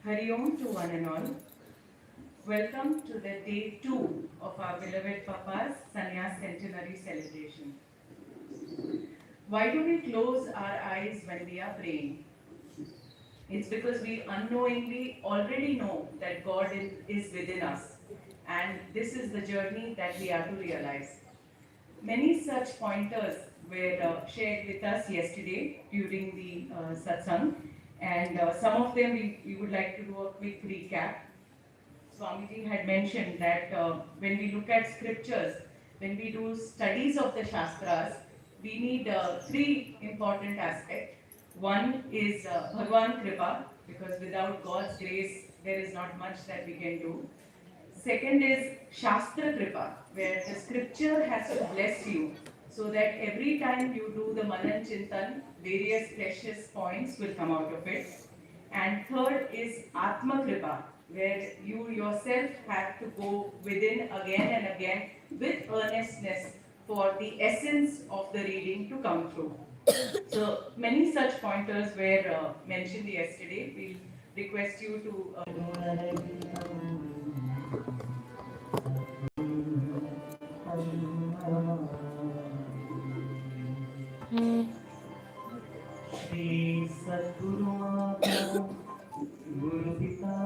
Hari Om to one and all. Welcome to the day 2 of our beloved Papa's Sanyas Centenary celebration. Why do we close our eyes when we are praying? It's because we unknowingly already know that God is within us, and this is the journey that we have to realize. Many such pointers were shared with us yesterday during the satsang, and some of them we would like to do a quick recap. Swamiji had mentioned that when we look at scriptures, when we do studies of the Shastras, we need three important aspects. One is Bhagwan Kripa, because without God's grace, there is not much that we can do. Second is Shastra Kripa, where the scripture has to bless you, so that every time you do the Manan Chintan, various precious points will come out of it. And third is Atma Kripa, where you yourself have to go within again and again with earnestness for the essence of the reading to come through. So many such pointers were mentioned yesterday. We'll request you to Shri Sadguru Mata Guru Pita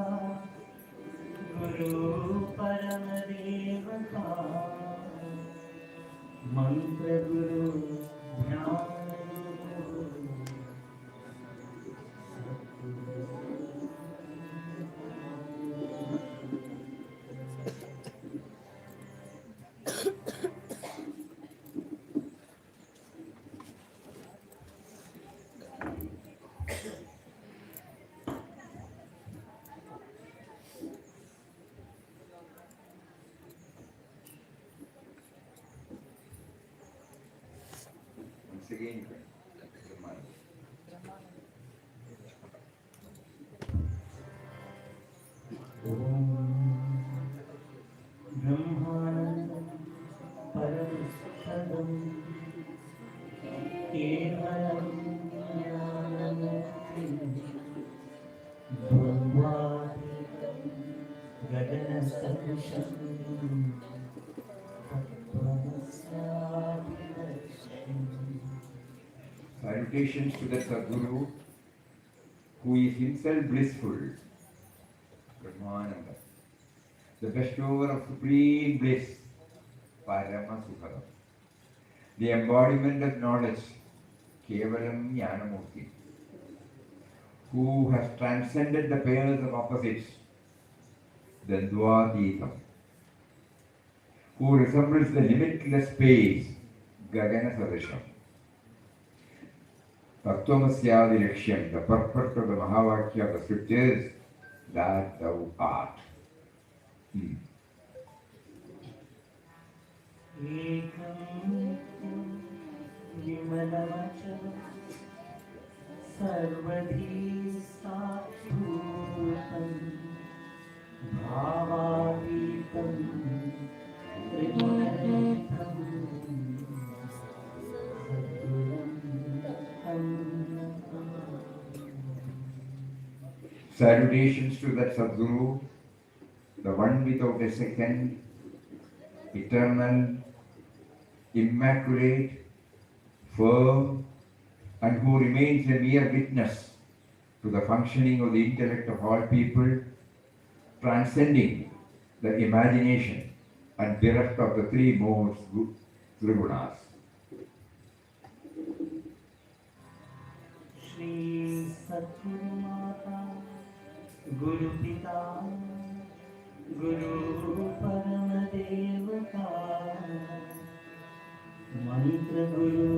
Guru Paramadevata Mantra Guru Jnana Guru Once again, Brahmanandam Paramstadam Kevalam Jnanamuktim Bhagavatikam Gadana Sadusham salutations to the Sadguru, who is himself blissful, Brahmananda, the bestower of supreme bliss, Parama Sukha, the embodiment of knowledge, Kevalam Jnanamurti, who has transcended the pairs of opposites, Dandvadhitam, who resembles the limitless space, Gagana Sadasham. Tattvamasyadi Laksham, the purport of the Mahavakya of the scriptures, that thou art. Ekam Vimalavachala Sarvadhi Satthutam Bhavavitam Trigunanitam Sadguram Salutations to that Sadguru, the one without a second, eternal, immaculate, firm, and who remains a mere witness to the functioning of the intellect of all people, transcending the imagination and bereft of the three modes, trigunas. Shri Satguru Mata, Guru Pita, Guru Paramadevata, Mantra Guru,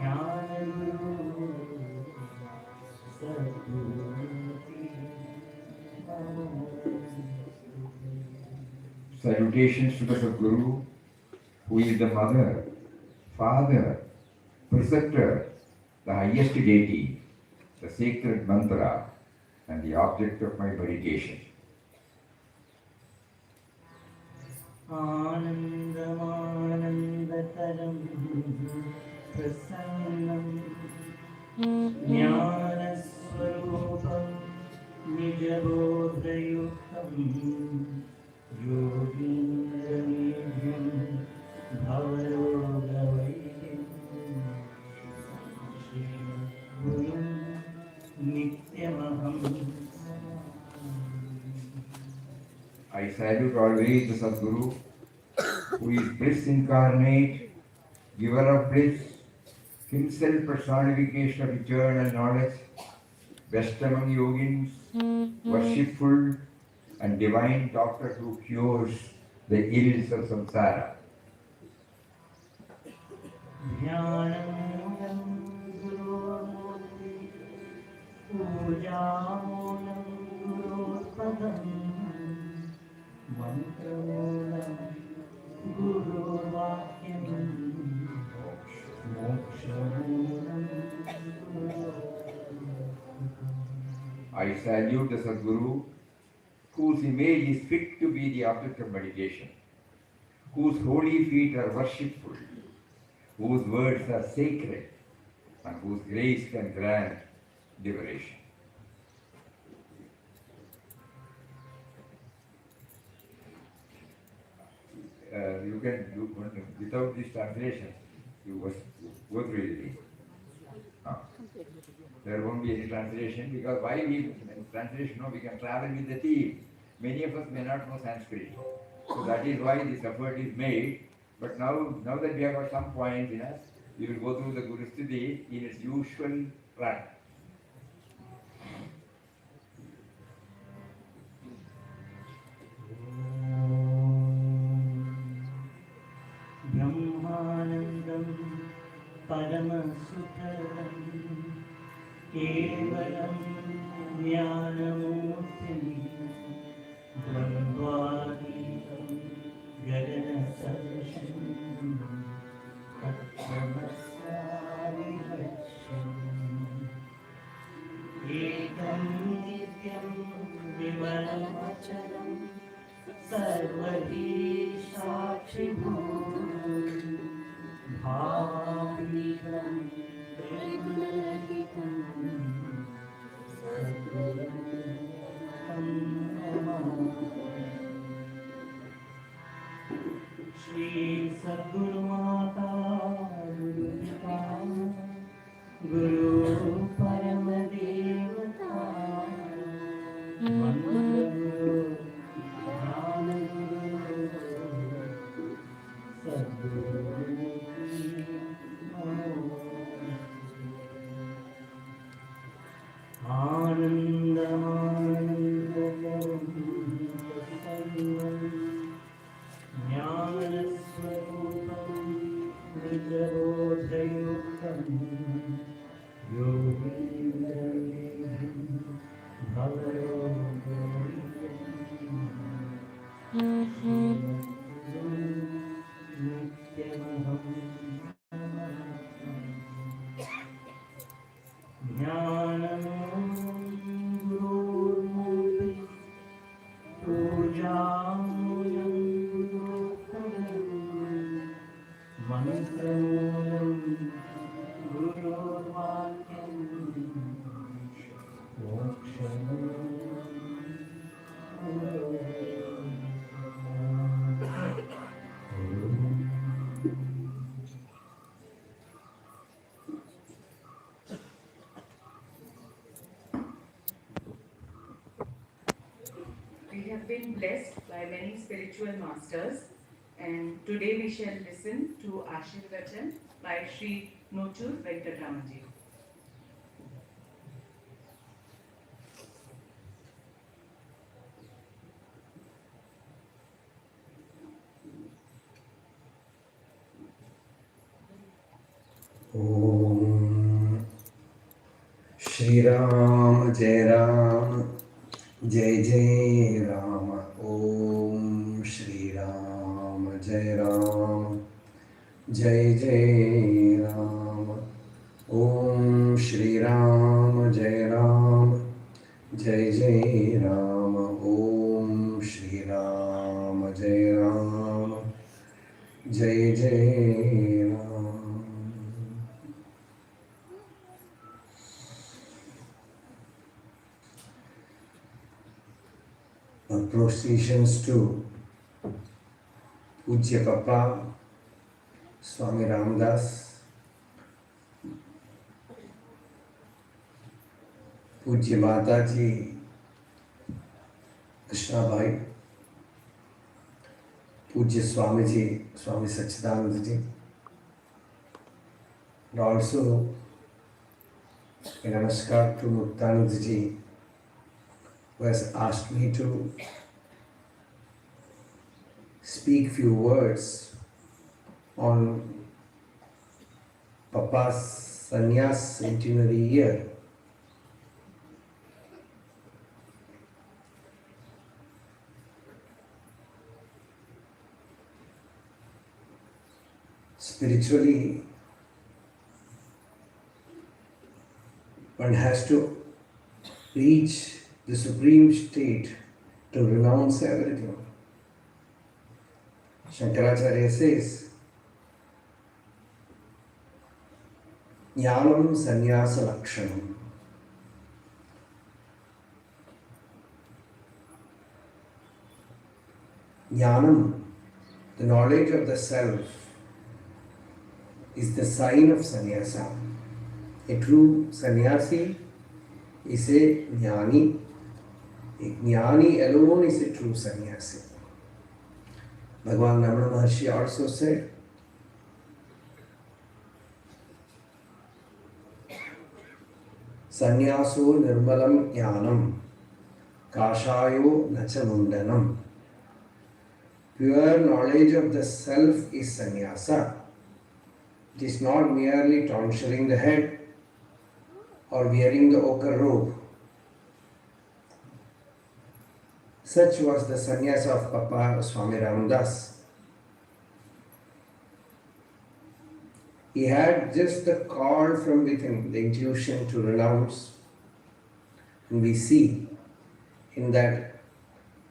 Jnana Guru, Salutations to the Sadguru, who is the mother, father, preceptor, the highest deity, the sacred mantra, and the object of my meditation. Anandamanandataram Prasannam Jnanaswarupam Nijabodhayuktam Yogindramidhyam Bhavarogavaidhyam Shri Gurum Nityamaham. I salute always the Sadguru, who is bliss incarnate, giver of bliss, himself personification of eternal knowledge, best among yogins, worshipful and divine doctor who cures the ills of samsara. Dhyanam Gurumurti Pujamunam Gurupadam Mantramunam Guruvakyam Mokshamunam I salute the Sadguru, whose image is fit to be the object of meditation, whose holy feet are worshipful, whose words are sacred, and whose grace can grant liberation. You can, without this translation, you must go through it. There won't be any translation because why we translation? No, we can travel with the theme. Many of us may not know Sanskrit. So that is why this effort is made. But now that we have got some points in us, we will go through the Guru Sthiti in its usual track. Brahmanandam Paramasutaram Kevalam Jnanamurtim Brahmadikam Gadana Sadasham Tattvamasarivacham Ekam Nityam Vimalam Acharam Sarvadi Sakshibhutam Bhavnikam Regularitam Sadgurum Shri Sadguru Mata Guru Pita Guru Paramadevata Mantra Guru Jnana Guru Sadguru Anandamanandakaram Prasannam Jnanaswarupam have been blessed by many spiritual masters, and today we shall listen to Ashirvachan by Sri Nochur Venkatramanji. Om Shri Ram Jai Ram Jai Jai Ram. Om Shri Ram Jai Ram Jai Jai Ram. Om Shri Ram Jai Ram Jai Jai Ram. Om Shri Ram Jai Ram Jai Jai Ram. Our processions to Pujya Papa, Swami Ramdas, Pujya Mataji, Krishna Bhai, Pujya Swamiji, Swami Sachidanandaji, and also a namaskar to Muktanandaji, who has asked me to speak few words on Papa's Sanyas Centenary year. Spiritually, one has to reach the supreme state to renounce everything. Shankaracharya says, Jnanam Sanyasa Lakshanam. Jnanam, the knowledge of the self, is the sign of sannyasa. A true sannyasi is a jnani. A jnani alone is a true sannyasi. Bhagavan Ramana Maharshi also said, Sannyaso nirmalam jnanam kashayo nacha mundanam. Pure knowledge of the self is sannyasa. It is not merely tonsuring the head or wearing the ochre robe. Such was the sannyasa of Papa Swami Ramdas. He had just the call from within, the intuition to renounce. And we see in that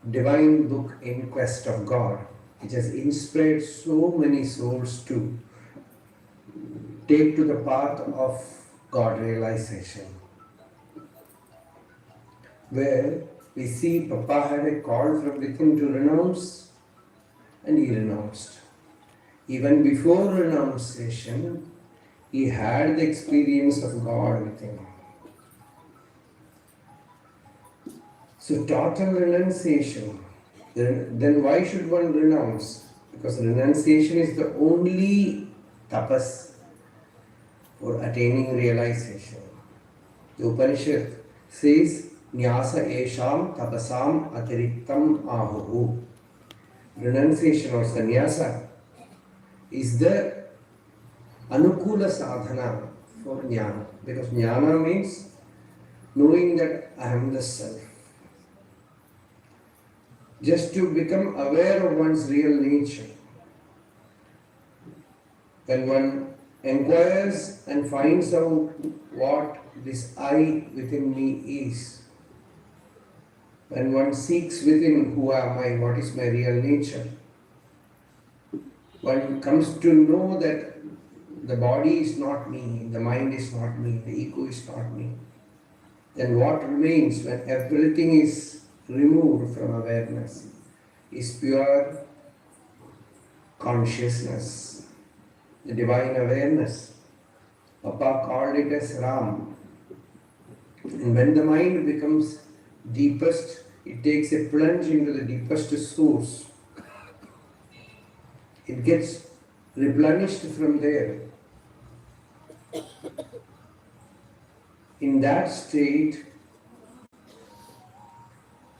divine book, In Quest of God, which has inspired so many souls to take to the path of God realization, where we see Papa had a call from within to renounce, and he renounced. Even before renunciation, he had the experience of God within him. So total renunciation, then why should one renounce? Because renunciation is the only tapas for attaining realization. The Upanishad says, Nyasa esham tapasam atiriktam ahuhu. Renunciation or sannyasa is the anukula sadhana for jnana. Because jnana means knowing that I am the self. Just to become aware of one's real nature. When one inquires and finds out what this I within me is, when one seeks within who am I, what is my real nature, one comes to know that the body is not me, the mind is not me, the ego is not me. Then what remains when everything is removed from awareness is pure consciousness, the divine awareness. Papa called it as Ram. And when the mind becomes deepest it takes a plunge into the deepest source. It gets replenished from there. In that state,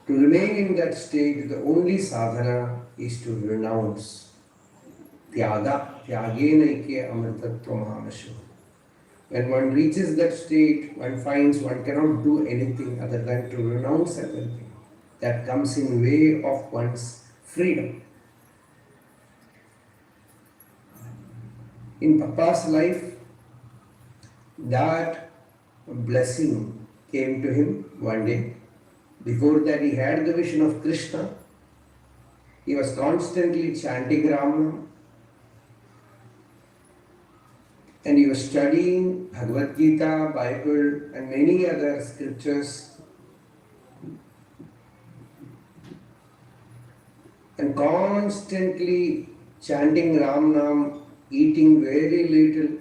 to remain in that state, the only sadhana is to renounce. Tyaga, tyagenaike amritatva mahamashu. When one reaches that state, one finds one cannot do anything other than to renounce everything. That comes in way of one's freedom. In Papa's life, that blessing came to him one day. Before that, he had the vision of Krishna. He was constantly chanting Ram, and he was studying Bhagavad Gita, Bible, and many other scriptures. And constantly chanting Ram Nam, eating very little.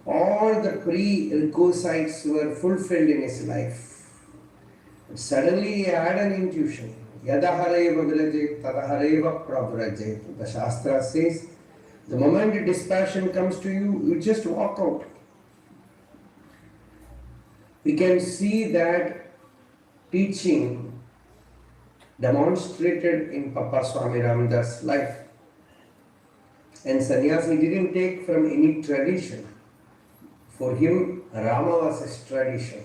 All the prerequisites were fulfilled in his life. But suddenly he had an intuition. Yadahareva vilaje tadahareva prabhraje. The Shastra says, the moment dispassion comes to you, you just walk out. We can see that teaching demonstrated in Papa Swami Ramadas' life. And sannyas he didn't take from any tradition. For him, Rama was his tradition.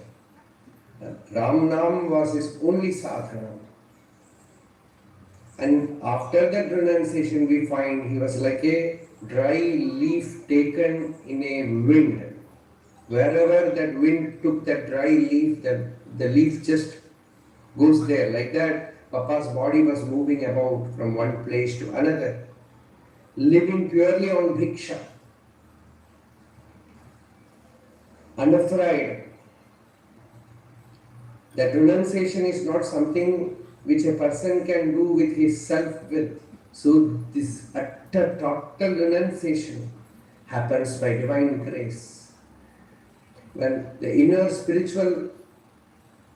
Ram Nam was his only sadhana. And after that renunciation, we find he was like a dry leaf taken in a wind. Wherever that wind took that dry leaf, the leaf just goes there. Like that, Papa's body was moving about from one place to another, living purely on bhiksha, unafraid. That renunciation is not something which a person can do with his self-will. So this utter total renunciation happens by divine grace. When the inner spiritual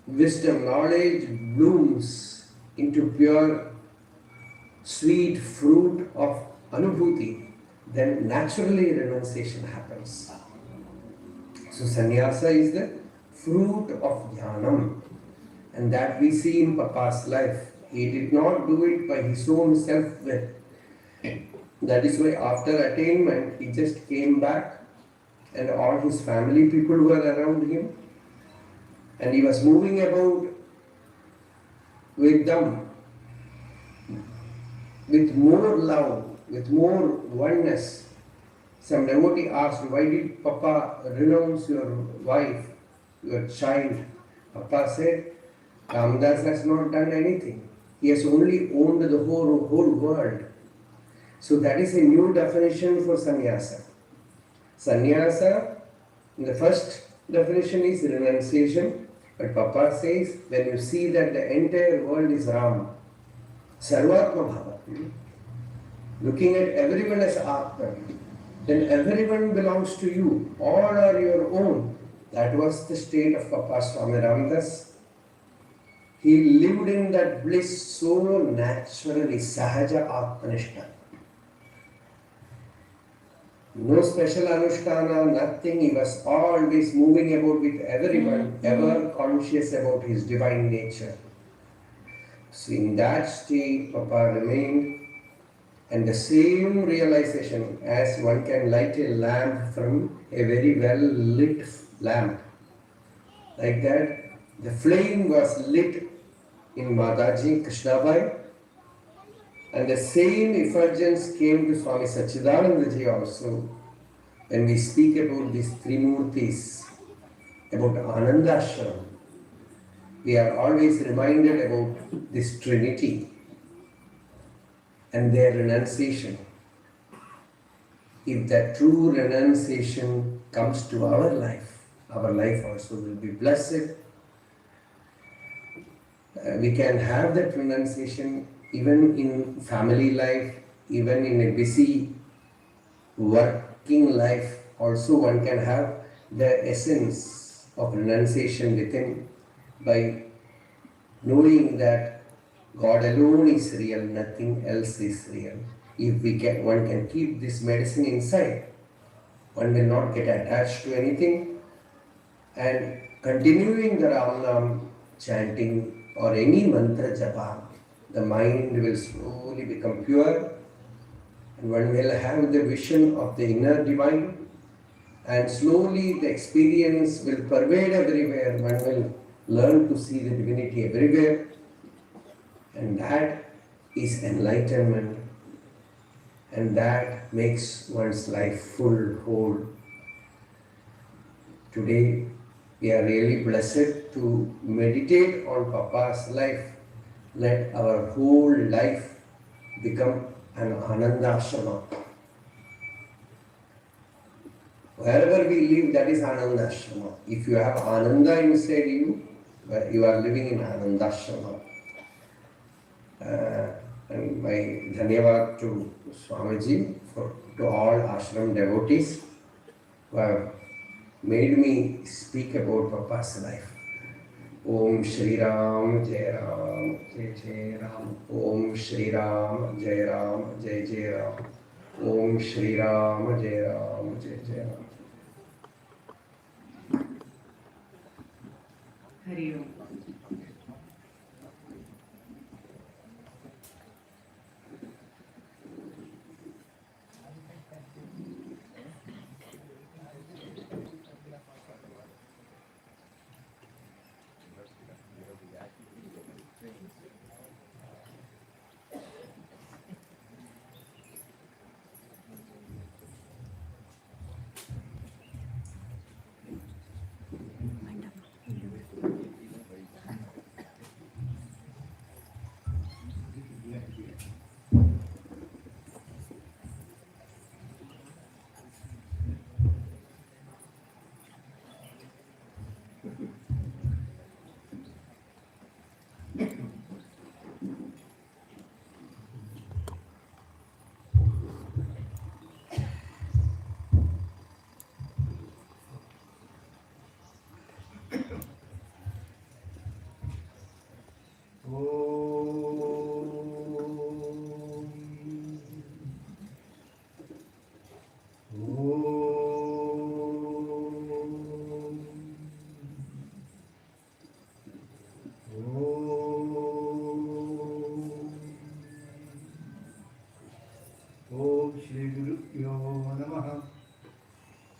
wisdom, knowledge blooms into pure, sweet fruit of anubhuti, then naturally renunciation happens. So sannyasa is the fruit of jnanam. And that we see in Papa's life. He did not do it by his own self-will. That is why after attainment, he just came back and all his family people were around him. And he was moving about with them with more love, with more oneness. Some devotee asked, why did Papa renounce your wife, your child? Papa said, Ramdas has not done anything. He has only owned the whole world. So that is a new definition for sannyasa. Sannyasa, the first definition is renunciation. But Papa says, when you see that the entire world is Ram, Sarvatma Bhava, looking at everyone as Atman, then everyone belongs to you. All are your own. That was the state of Papa Swami Ramadas. He lived in that bliss so naturally, sahaja atmanishta. No special anushtana, nothing. He was always moving about with everyone, ever conscious about his divine nature. So in that state, Papa remained, and the same realization as one can light a lamp from a very well lit lamp. Like that, the flame was lit in Mataji Krishnabai, and the same effulgence came to Swami Sachidanandaji also. When we speak about these three murtis, about Anandashram, we are always reminded about this Trinity and their renunciation. If that true renunciation comes to our life also will be blessed. We can have that renunciation even in family life, even in a busy working life. Also one can have the essence of renunciation within by knowing that God alone is real, nothing else is real. If one can keep this medicine inside, one will not get attached to anything, and continuing the Ram Nam chanting or any mantra japa, the mind will slowly become pure and one will have the vision of the inner divine, and slowly the experience will pervade everywhere. One will learn to see the divinity everywhere, and that is enlightenment, and that makes one's life full, whole. Today, we are really blessed to meditate on Papa's life. Let our whole life become an Anandashram. Wherever we live, that is Anandashram. If you have Ananda inside you, you are living in Anandashram. And my dhanyavad to Swamiji, to all ashram devotees who have made me speak about Papa's life. Om Shri Ram Jai Ram Jai Jai Ram. Om Shri Ram Jai Ram Jai Jai Ram. Om Shri Ram Jai Ram Jai Jai Ram. Hari Om.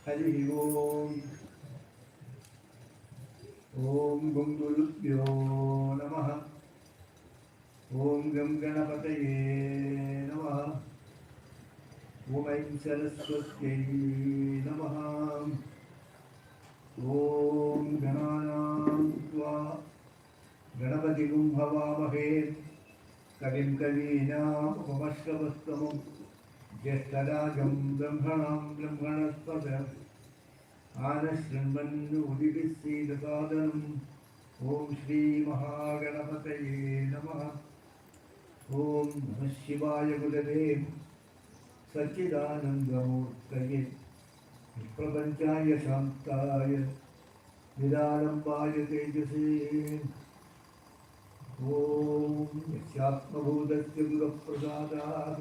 Hari Om. Om Gum Gulubhyo Namaha. Om Gam Ganapataye Namaha. Om Aim Saraswati Namaha. Om Gananam Tva Ganapati Gum Havamahe Kavim Kavina Upamashravastamam Jyestarajam Brahmanam Brahmanaspadam Anashrimannu Udipisidasadanam. Om Shri Mahaganapataye Namaha. Om Namah Shivaya Gurave Satchidanandamurtaye Prapanchaya Shantaya Niralambaya Tejase. Om Yasyatmabhudasya Guraprasadat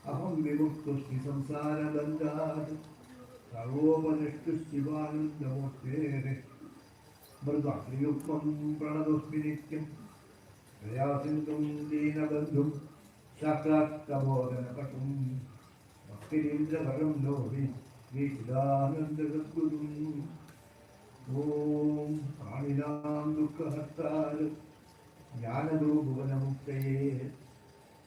Aham Vimuktushti Samsara Bandhat Sarvopanishtushti Vanandamurtere Mardhakriyukmam Pranadosmi Nityam Prayasintum Dinabandhum Shakrattabodhanakatum Bhaktirindra Bharam Novi Vichidananda Sadgurum. Om Praninam Dukkahattar Jnanadu Bhuvanamuktaye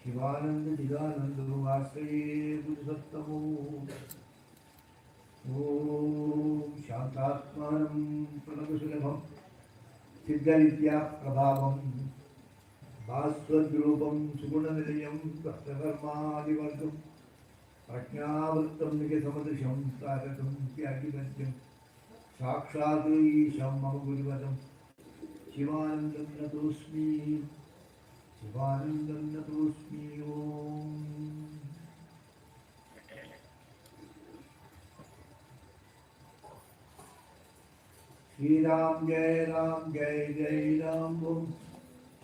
Shivananda Chidananda Vasaye Buddhasattamo. Om Shantatmanam Pranavasulabham Siddhavidya Prabhavam Bhaswadrupam Sugunanilayam Bhaktakarmadivardham Prajnavrittam Nikesamadrisham Taratam Tyagivadhyam Sakshat Isham Mahagurivadam Shivanandam Natosmi Shivanandam Natosmi. Om. Shri Ram Jai Ram Jai Jai Ram Om.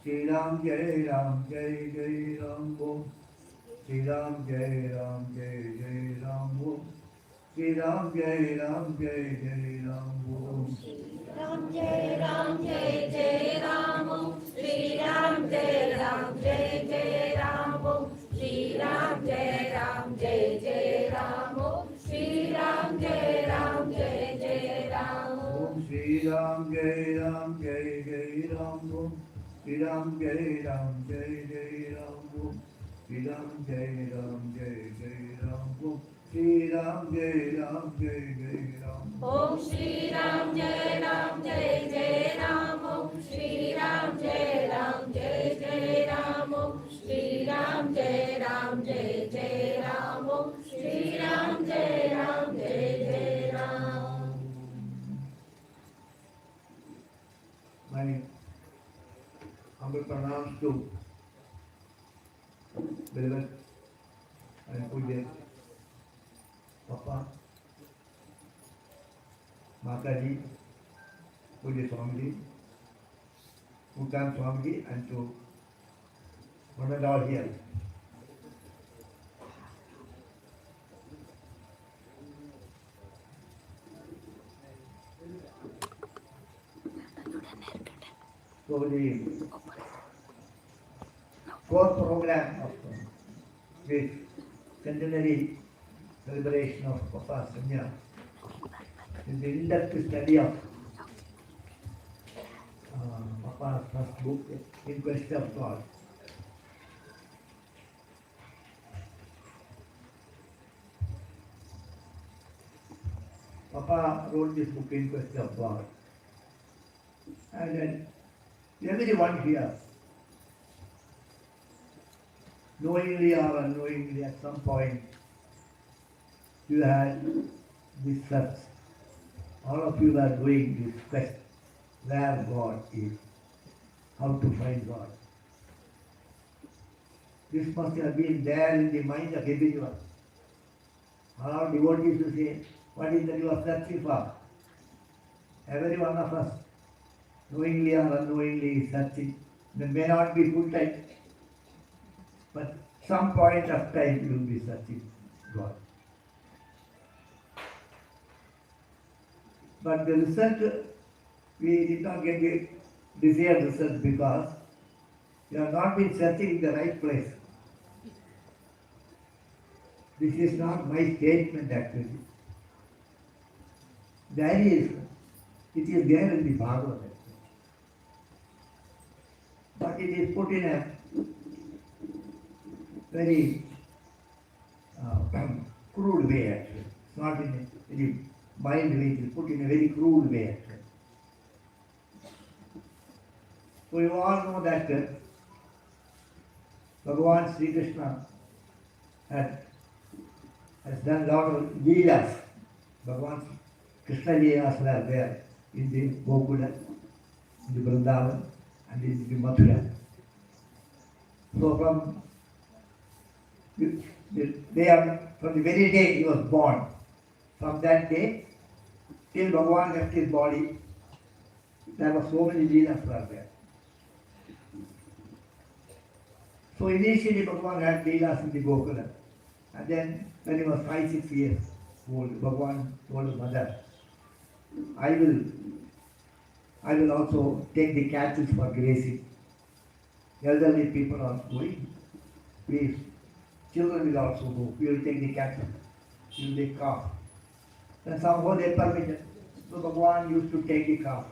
Shri Ram Jai Ram Jai Jai Ram Om. Shri Ram Jai Ram Jai Jai Ram Om. Shri Ram Jai Ram Jai Jai Ram Om. Ram Jai Ram Jai Jai Ram Om. Shri Ram Jai Ram Jai Jai Ram Om. Shri Ram Jai Ram Jai Jai Ram Om. Shri Ram Jai Ram Jai Jai Ram Om. Om Shri Ram Jai Ram Jai Jai Ram Om. Shri Ram Jai Ram Jai Jai Ram Om. Shri Ram Jai Ram Jai Jai Ram Om. Shri Ram Jai Ram Jai Jai Ram Om Shri Ram Jai Ram Jai Jai Ram Om. Shri Ram Jai Ram Jai Jai Ram Om. Shri Ram Jai Ram Jai Jai Ram Om. Shri Ram Jai Ram Jai Jai Ram. My humble pranams to beloved and Puja Papa, Mataji, Puja Swamiji, Bhutan Swamiji, and to one and all here. So the core program of this centenary celebration of Papa Sanyas is the in-depth study of Papa's first book, In Quest of God. Papa wrote this book, In Quest of God, and then everyone here, knowingly or unknowingly, at some point, you had this search. All of you are doing this quest, where God is, how to find God. This must have been there in the mind of everyone. All devotees will say, what is that you are searching for? Every one of us, knowingly or unknowingly, is searching. There may not be full time, but some point of time you will be searching God. But the result, we did not get the desired result because we have not been searching in the right place. This is not my statement actually. There is, it is there in the Bhagavad. But it is put in a very crude way actually. It's not in a very mild way, it is put in a very crude way actually. So you all know that Bhagavan Sri Krishna has done a lot of leelas. Bhagavan Krishna leelas were there in the Gokula, in the Vrindavan, and in the Mathura. So from the very day he was born, from that day till Bhagavan left his body, there were so many leelas were there. So initially Bhagavan had leelas in the Gokula, and then when he was 5-6 years old, Bhagavan told his mother, I will also take the cattle for grazing. Elderly people are going. Please, children will also go. We will take the cattle. We will take calf. Then somehow they permitted. So Bhagavan used to take the calf.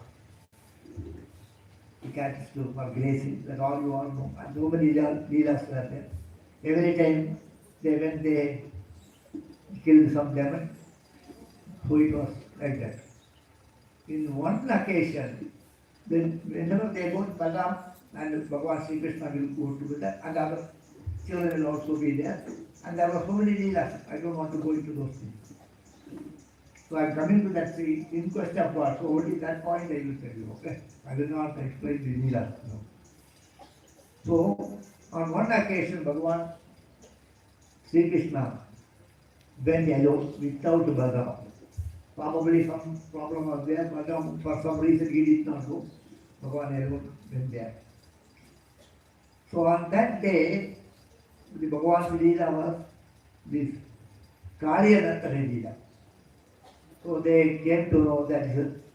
The cattle for grazing. That's all you all know. And so many leelas were there. Every time they killed some demon. So it was like that. In one occasion, whenever they go to Balaram and Bhagavan Sri Krishna will go together, and other children will also be there. And there were so many leelas. I don't want to go into those things. So I am coming to that in quest of God. So only that point I will tell you, okay? I will not explain the leelas. No. So on one occasion, Bhagavan Sri Krishna went alone without Balaram. Probably some problem was there, but for some reason he did not go. Bhagavan alone went there. So on that day, the Bhagavan's Leela was this Kaliyanantara Leela. So they came to know that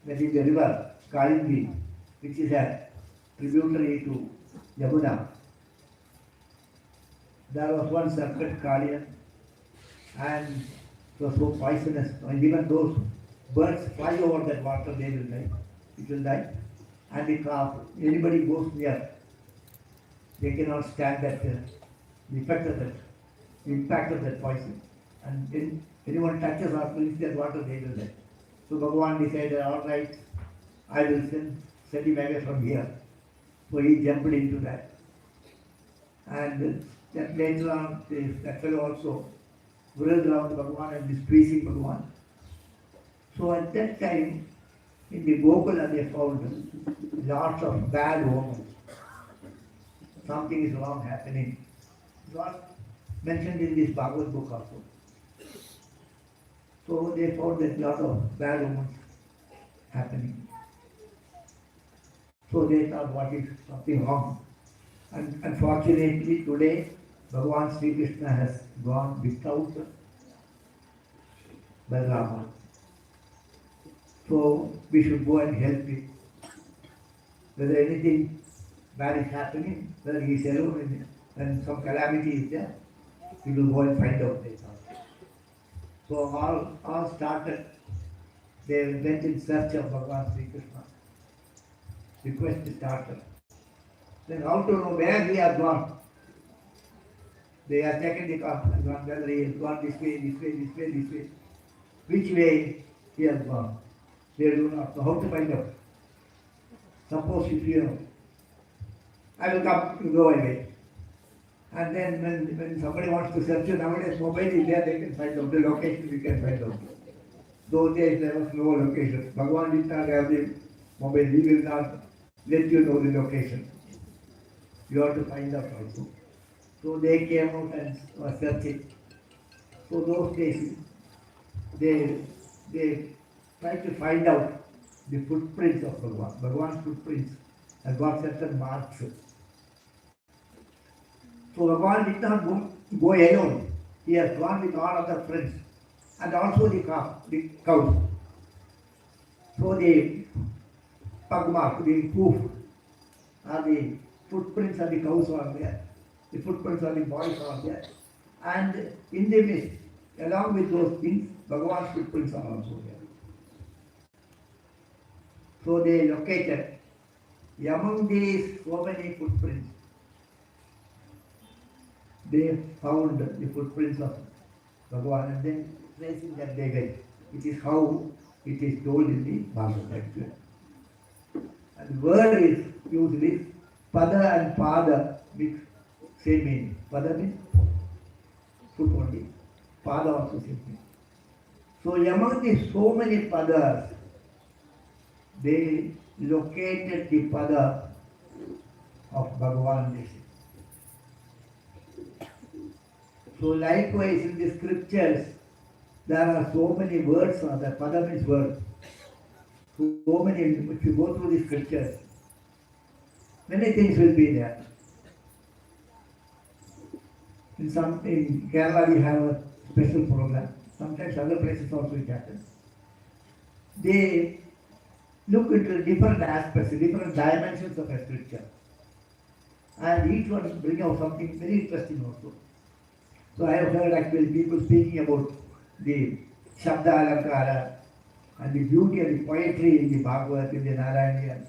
that is the river Kalindi, which is a tributary to Yamuna. There was one serpent Kaliyan, and it was so poisonous. And even those birds fly over that water, they will die. It will die. And if anybody goes near, they cannot stand that the effect of that, the impact of that poison. And when anyone touches or drinks that water, they will die. So Bhagavan decided, all right, I will send him away from here. So he jumped into that. And that later on, that fellow also whirled around Bhagavan and displeasing Bhagavan. So at that time, in the Gokula they found lots of bad omens. Something is wrong happening. It was mentioned in this Bhagavad book also. So they found that lot of bad omens happening. So they thought, what is something wrong? And unfortunately today, Bhagavan Sri Krishna has gone without Balrama. So we should go and help him. Whether anything bad is happening, whether he is alone and some calamity is there, we will go and find out this. So all started, they went in search of Bhagavan Sri Krishna. The quest started. Then how to know where he has gone? They have taken the car and gone, whether he has gone this way, this way, this way, this way. Which way he has gone? They do not know how to find out. Suppose if you know, I will come, you go away. And then when somebody wants to search you, nowadays mobile is there, they can find out the location, we can find out. Those days there was no location. Bhagavan did not have the mobile, he will not let you know the location. You have to find out also. So they came out and were searching. So those days, they tried to find out the footprints of Bhagavan. Bhagavan's footprints have got certain marks. So Bhagavan did not go alone. He has gone with all other friends and also the cows. So the pug mark, the hoof, are the footprints of the cows are there. The footprints of the boys are there. And in the midst, along with those things, Bhagavan's footprints are also there. So they located, among these so many footprints, they found the footprints of Bhagavan and then tracing that they went. It is how it is told in the Bhagavad. And the word is usually Pada and Pada with same meaning. Pada means foot only. Pada also same meaning. So among these so many Padas, they located the Pada of Bhagavan Deshi. So likewise in the scriptures, there are so many words, the Pada means word. So many, if you go through the scriptures, many things will be there. In Kerala we have a special program. Sometimes other places also it happens. They look into different aspects, different dimensions of a scripture. And each one bring out something very interesting also. So I have heard actually people speaking about the Shabda Alankara and the beauty and the poetry in the Bhagavad, in the Narayanians.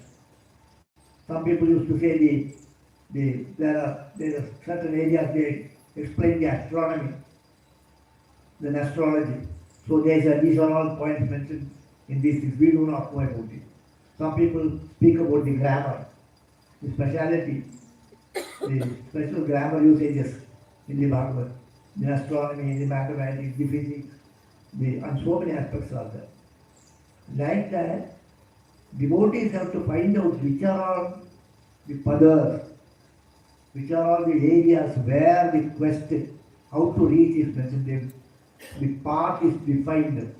Some people used to say there are certain areas they explain the astronomy, then astrology. So these are all points mentioned in these things. We do not know about it. Some people speak about the grammar, the speciality, the special grammar usages in the Bhagavad, the astronomy, the mathematics, the physics, and so many aspects are there. Like that, devotees have to find out which are all the padas, which are all the areas where the quest, how to reach is mentioned. The path is defined.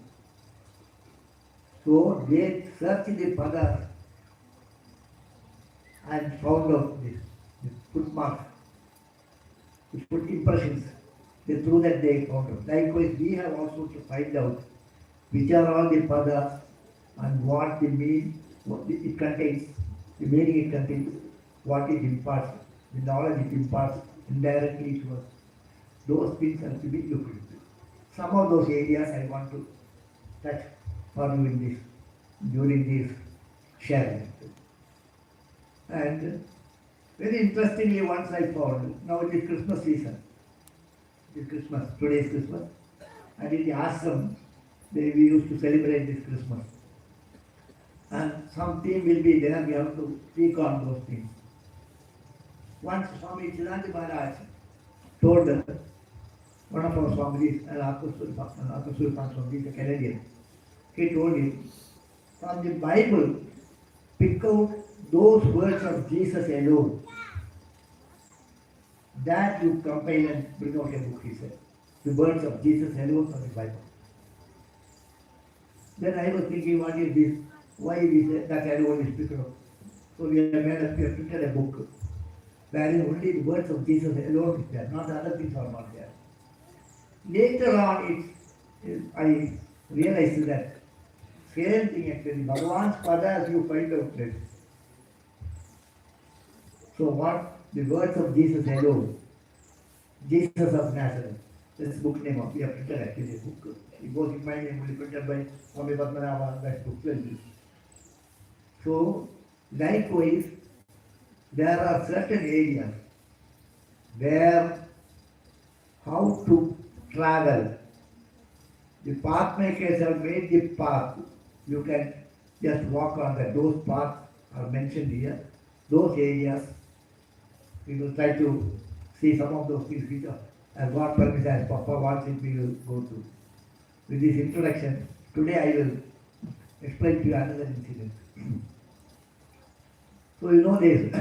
So they searched the padas and found out the footmarks, the foot impressions. Through that they found out. Likewise, we have also to find out which are all the padas and what they mean, it contains, the meaning it contains, what it imparts, the knowledge it imparts indirectly to us. Those things have to be looked into. Some of those areas I want to touch for you in this, during this sharing. And very interestingly, once I found, now it is Christmas season. It is Christmas, today is Christmas. And in the ashram, we used to celebrate this Christmas. And some theme will be there, we have to speak on those things. Once Swami Chidananda Maharaj told one of our Swamis, and Akasurpan Swami, the Canadian, he told him, from the Bible, pick out those words of Jesus alone. That you compile and bring out a book, he said. The words of Jesus alone from the Bible. Then I was thinking, what is this? Why is that alone is picked out? So we have printed a book wherein only the words of Jesus alone is there, not other things are not there. Later on, I realized that same thing actually, Bhagavan's padas you find out this. So what? The words of Jesus alone. Jesus of Nazareth. That's book name of, we have printed actually a book. It goes in my name, only printed by Swami Padmanabha, that book will be. So, likewise, there are certain areas where how to travel. The path makers have made the path. You can just walk on that. Those paths are mentioned here. Those areas, we will try to see some of those things which are, as God permits, as Papa wants it, we will go through. With this introduction, today I will explain to you another incident. So you know this,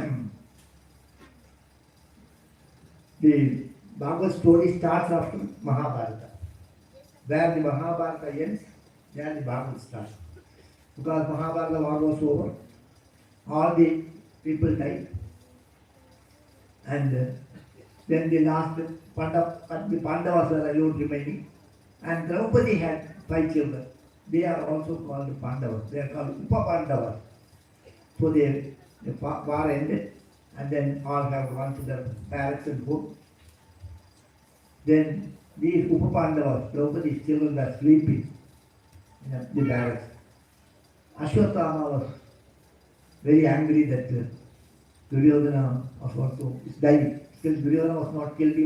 the Bhagavad story starts after Mahabharata. Where the Mahabharata ends, there the Bhagavad starts. Because Mahabharata war was over, all the people died, and then the last the Pandavas were alone remaining, and Draupadi had 5 children. They are also called Pandavas. They are called Upa-Pandavas. So the war ended, and then all have gone to their barracks and home. Then these Upa-Pandavas, Draupadi's children, were sleeping in the barracks. Ashwatthama was very angry that Duryodhana was also dying. Still Duryodhana was not killed,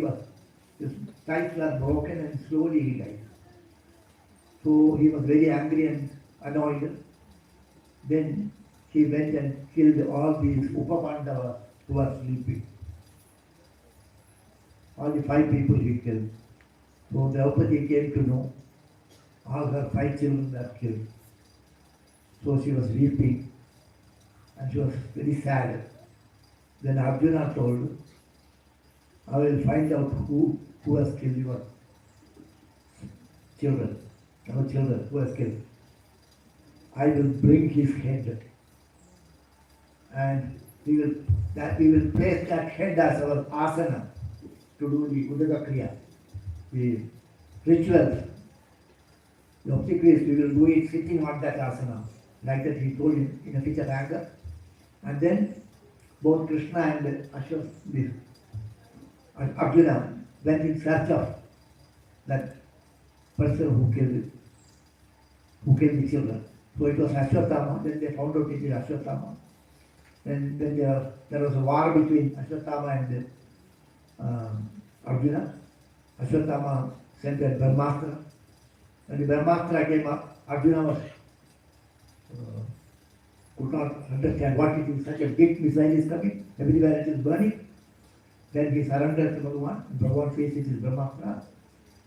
his thighs were broken and slowly he died. So he was very angry and annoyed. Then he went and killed all these Upa-Pandavas who were sleeping. All the 5 people he killed. So Draupadi came to know all her 5 children were killed. So she was weeping and she was very sad. Then Arjuna told, I will find out who has killed your children, our children, who has killed. I will bring his head, and we will place that head as our asana to do the Udaka Kriya, the rituals, the obsequies. We will do it sitting on that asana, like that he told him in a fit of anger. And then both Krishna and Arjuna went in search of that person who killed the children. So it was Ashwatthama. Then they found out it is Ashwatthama. Then there was a war between Ashwatthama and Arjuna. Ashwatthama sent a Brahmastra. When the Brahmastra came up, Arjuna was could not understand what it is. Such a big missile is coming. Everywhere it is burning. Then he surrendered to Bhagavan. Bhagavan says it is Brahmastra.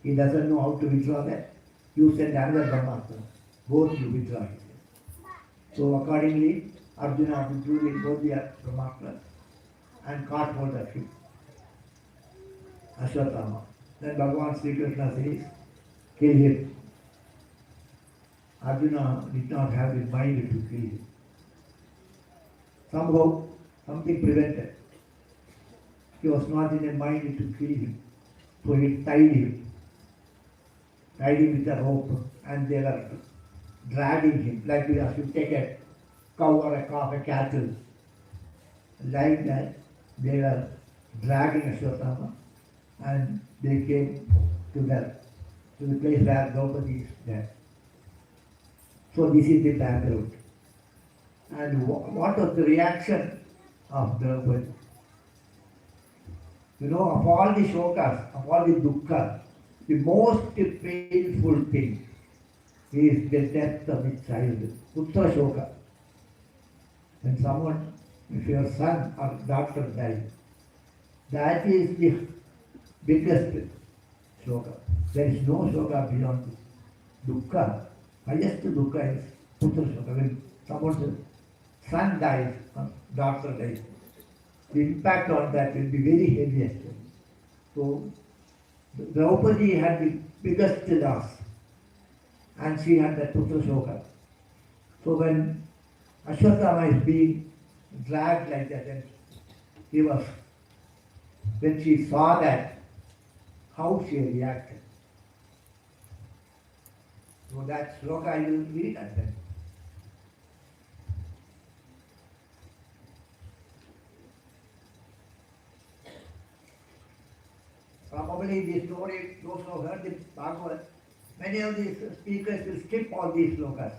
He doesn't know how to withdraw that. You send another Brahmastra. Both you withdraw it. So accordingly, Arjuna withdrew both the Brahmastras and caught hold of him. Ashwatthama. Then Bhagavan Sri Krishna says, kill him. Arjuna did not have the mind to kill him. Somehow, something prevented. He was not in a mind to kill him. So he tied him with a rope, and they were dragging him, like as you take a cow or a calf, a cattle. Like that, they were dragging Ashwatthama, and they came to the place where Draupadi is there. So this is the background. And what was the reaction of Draupadi? You know, of all the shokas, of all the dukkha, the most painful thing is the death of a child. Putra shoka. When someone, if your son or daughter dies, that is the biggest shoka. There is no shoka beyond this. Dukkha, highest dukkha is putra shoka. When someone's son dies or daughter dies, the impact on that will be very heavy actually. So, Draupadi had the biggest loss, and she had that putra shoka. So when Ashwatthama is being dragged like that, and when she saw that, how she reacted. So that shloka you will read and then. Probably the story, those who heard the Bhagavad, many of these speakers will skip all these slokas.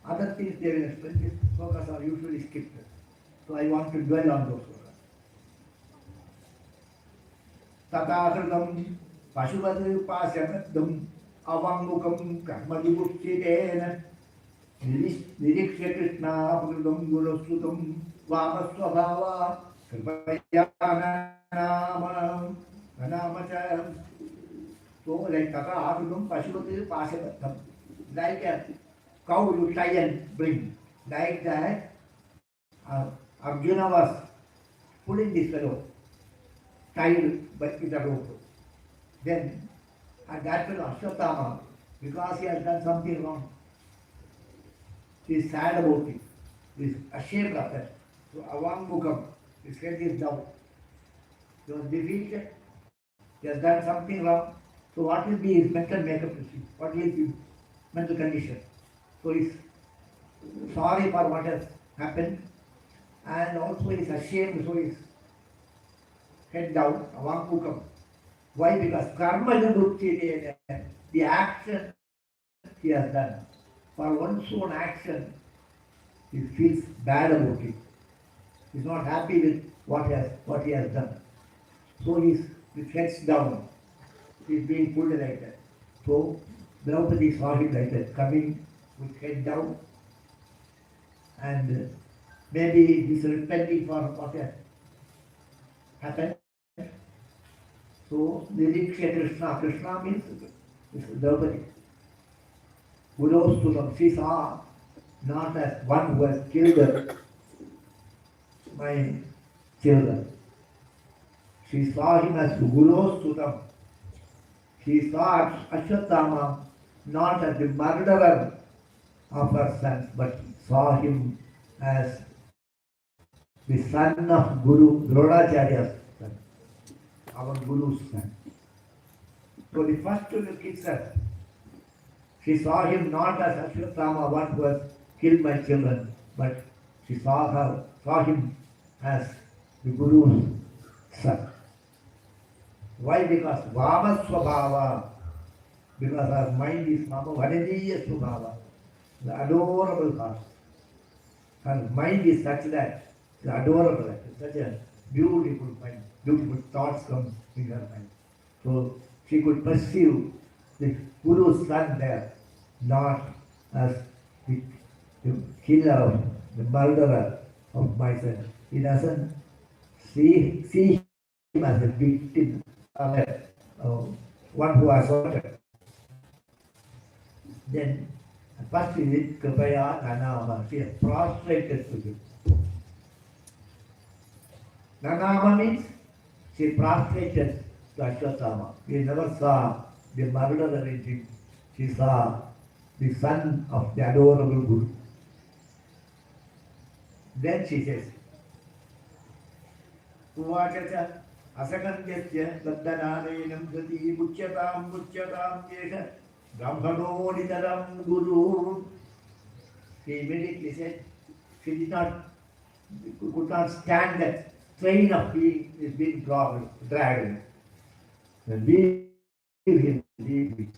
Other things they will explain. These slokas are usually skipped. So I want to dwell on those slokas. Tatahridam Pashuvadrupasyamadam Avangukam Karmadibukchitena Nirikshya Krishna Apagridam Gurasutam Vamaswabhava Kripayananam Anamachayam. So like Tatahridam Pashuvadrupasyamadam, like a cow you try and bring. Like that, Arjuna was pulling this fellow, tied with a rope. Then, at that fellow, Ashwatthama, because he has done something wrong, he is sad about it. He is ashamed of that. So, Avangukam, his head is down. He was defeated. He has done something wrong. So, what will be his mental makeup? What will be mental condition? So, he is sorry for what has happened, and also he is ashamed, so he is head down, Avangukam. Why? Because karma nidukti, the action he has done. For one's own action, he feels bad about it. He is not happy with what he has done. So he is with heads down. He is being pulled like that. So Draupadi saw him like that, coming with head down, and maybe he is repenting for what has happened. So, Nirikshya Krishna. Krishna means Draupadi. Guros Sutam. She saw not as one who has killed my children. She saw him as Guros Sutam. She saw Ashwatthama not as the murderer of her sons, but saw him as the son of Guru Dronacharya's son, our Guru's son. So the first look itself, she saw him not as Ashwatthama, one who has killed my children, but she saw him as the Guru's son. Why? Because Vama Swabhava, because her mind is Mama Vanadiya Swabhava, the adorable heart. Her mind is such that it's adorable, such a beautiful mind, beautiful thoughts come in her mind. So she could perceive the Guru's son there, not as the killer, the murderer of my son. He doesn't see him as a victim, one who has ordered. Then first he did Kripaya Nanama, she has prostrated to him. Nanama means she prostrated to Ashwatthama. We never saw the murderer in him. She saw the son of the adorable Guru. Then she says, Uvakacha asakanyasya laddananeyanam sati mucyatam yesha brahmano nitaram guru. She immediately said, she did not, could not stand that train of being dragged. And leave him,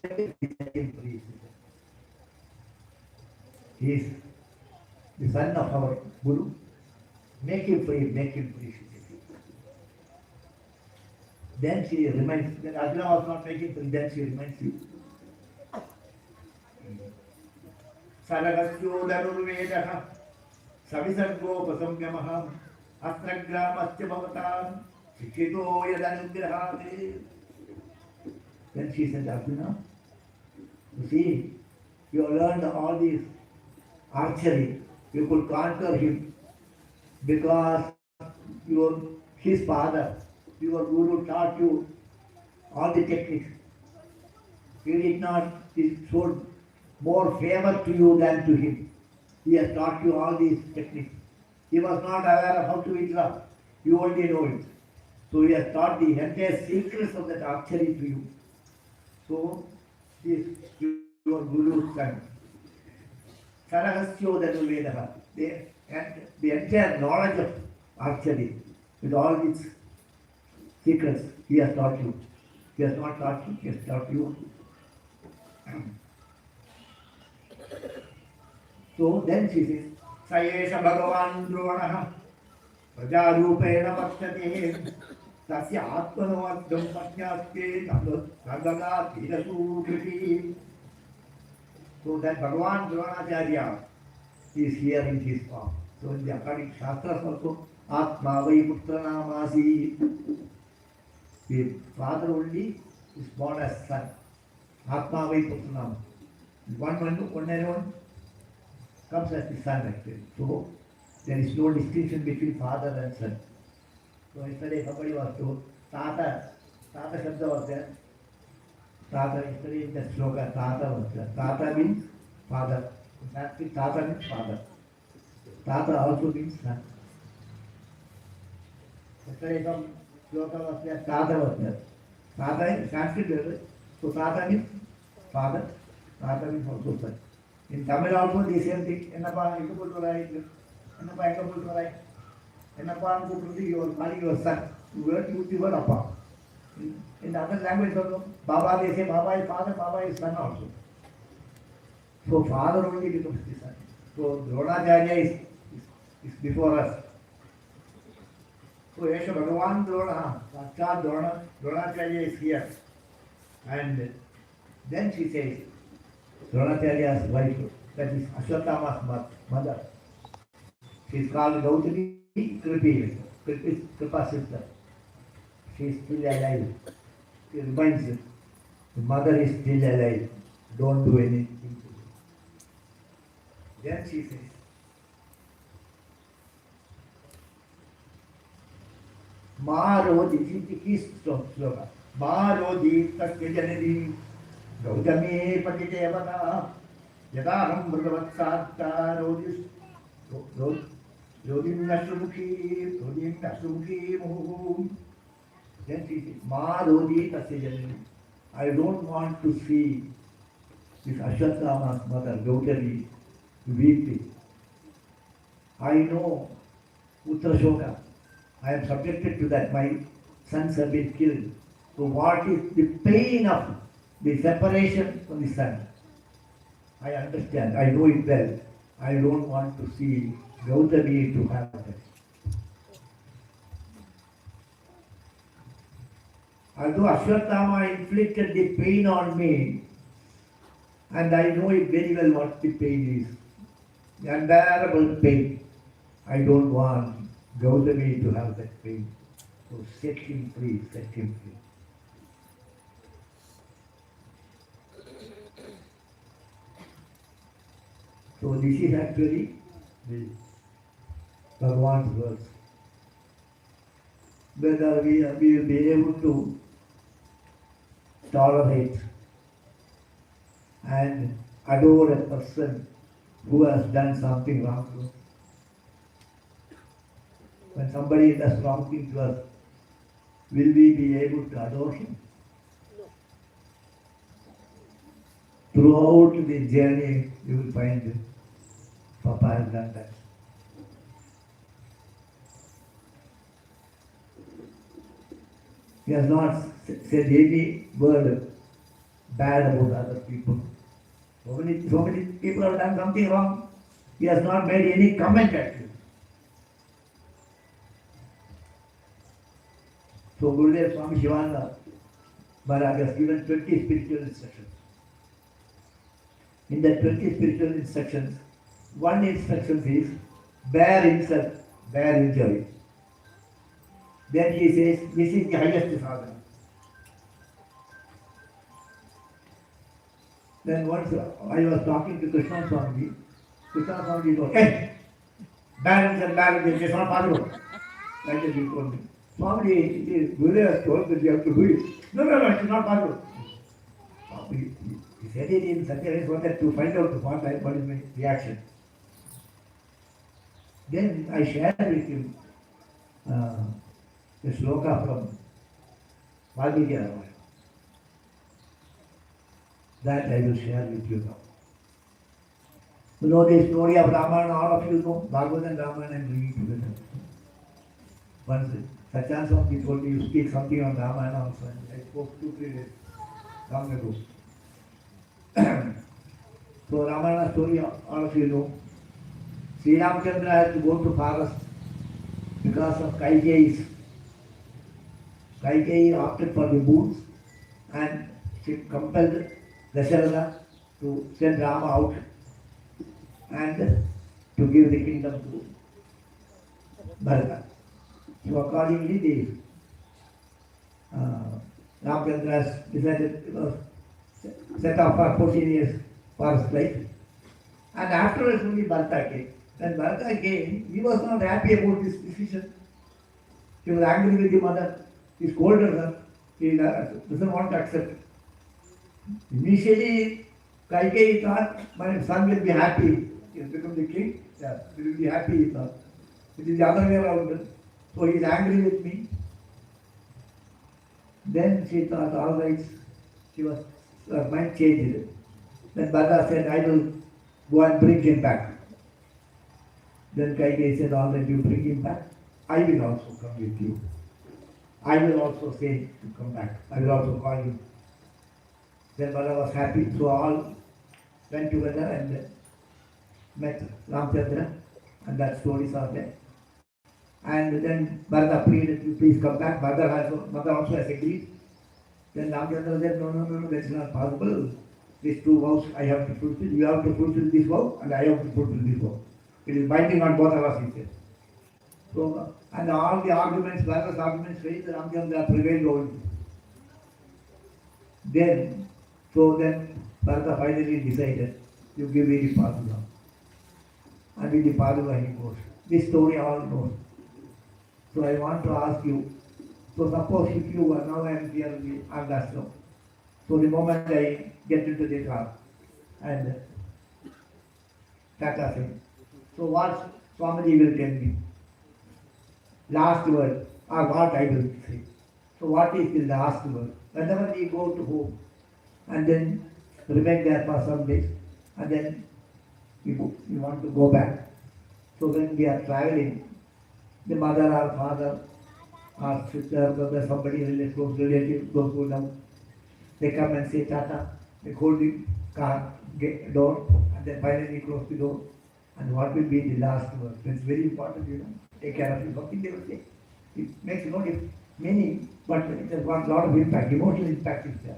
set him free. He is the son of our Guru. Make him free, make him free. Then she reminds, that Arjuna was not making free, then she reminds you. Saragastyo Darurvedaha Savisargopasamyamaha Astragramasya Bhavatam Shikito Yadanugrahate. Then she said, Arjuna, you see, you have learned all these archery, you could conquer him because his father, your Guru taught you all the techniques. He did not, he showed more favor to you than to him. He has taught you all these techniques. He was not aware of how to withdraw. You only know it. So he has taught the entire secrets of that archery to you. So he is your Guru's son. Sarahasyo Dhanuvedaha. The entire knowledge of archery with all its secrets he has taught you. He has not taught you, he has taught you. So then she says, Sayesha Bhagavan Dronaha Prajarupena Pakshate Tasya Atmanavadam Patnyaste Nagana Tirasu Kriti. So that Bhagavan Dronacharya is here in his form. So in the according Shastras also, Atma Vai Putra Namasi. The father only is born as son. Atma Vai Putra Nama. One and one comes as the son actually. So there is no distinction between father and son. So yesterday somebody was told, Tata Shabda was there. Tata, yesterday in the sloka, Tata was there. Tata means father. In Sanskrit, Tata means father. Tata also means son. Yesterday some sloka was there, Tata was there. Tata in Sanskrit, so Tata means father. Tata means also son. In Tamil also the same thing. Ennappa Ekapulturai, Ennappa Ekapulturai. Ennappa Ekapulturai, you are calling your son. You word use the word Appa. In the other language also, Baba they say Baba is father, Baba is son also. So father only becomes the son. So Dronacharya is before us. So Yesha Bhagavan Drona, Sakshat Dronacharya is here. And then she says, Dronacharya's wife, that is Ashwatthama's mother. She is called Gautami Kripa's sister. She is still alive. She reminds him, the mother is still alive. Don't do anything to her. Then she says, Marodi, this is sloka. Marodi tasya janani Gautami patitevana Yadaham Bhagavat Satta Rodim Nasrumukhi Muhum. Then she says, Marodi tasya janani. I don't want to see this Ashwatthama's mother, Gautami, weeping. I know Uttarashoka. I am subjected to that. My sons have been killed. So what is the pain of the separation from the son? I understand. I know it well. I don't want to see Gautami to have that. Although Ashwatthama inflicted the pain on me, and I know it very well what the pain is, the unbearable pain, I don't want Gautami to have that pain. So set him free, set him free. So this is actually the Bhagavan's words. Whether we will be able to tolerate and adore a person who has done something wrong to us? When somebody does wrong thing to us, will we be able to adore him? Throughout the journey, you will find Papa has done that. He has not said any word bad about other people. So many people have done something wrong. He has not made any comment at you. So Gurudev Swami Shivananda Maharaj has given 20 spiritual instructions. In the 20 spiritual instructions, one instruction is bear insult, bear injury. Then he says, this is the highest sadhana. Then once I was talking to Krishna Swami told, hey, bear insult, it is not possible. Like that he told me. Swami, Guru has told that you have to do it. No, it is not possible. He said it in such a way so that to find out what is my reaction. Then I shared with him the sloka from Valmiki Ramayana. That I will share with you now. You know the story of Ramayana, all of you know, Bhagavad and Ramayana and bringing together. Once Sanyas Swami told me you speak something on Ramayana also, and I spoke 2-3 days long ago. So Ramayana story, all of you know. Sri Ramchandra had to go to forest because of Kaikeyi. Kaikeyi opted for the boons and she compelled Dasharatha to send Rama out and to give the kingdom to Bharata. So accordingly, the Ramchandra has decided to set off for 14 years forest life. And afterwards only Bharata came. When Bharata came, he was not happy about this decision. He was angry with the mother. He scolded her. He doesn't want to accept. Initially, Kaikeyi thought, my son will be happy. He has become the king. Yeah, he will be happy, he thought. It is the other way around. So he is angry with me. Then she thought, all right, her mind changed. Then Bharata said, I will go and bring him back. Then Kaikeyi said, all right, you bring him back. I will also come with you. I will also say to come back. I will also call you. Then Bharata was happy. So all went together and met Ramchandra, and that stories are there. And then Bharata pleaded, you please come back. Mother also has agreed. Then Ramchandra said, no, that's not possible. These two vows I have to fulfill. You have to fulfill this vow, and I have to fulfill this vow. It is binding on both of us, he said. So, and all the arguments, Bharata's arguments failed, Ramchandra prevailed over it. Then Bharata finally decided, you give me the Paduka. And with the Paduka he goes. This story all knows. So I want to ask you, so suppose if you are now I am here in the Anandashram. So the moment I get into the car and Tata Singh. So what Swamiji will tell me? Last word or what I will say. So what is the last word? Whenever we go to home and then remain there for some days and then we want to go back. So when we are traveling, the mother or father or sister, brother, somebody close relative, those who know, they come and say Tata, they hold the car door and then finally close the door. And what will be the last word? It's very important, take care of you. Something they will say. It makes no meaning, but it has got a lot of impact, emotional impact is there.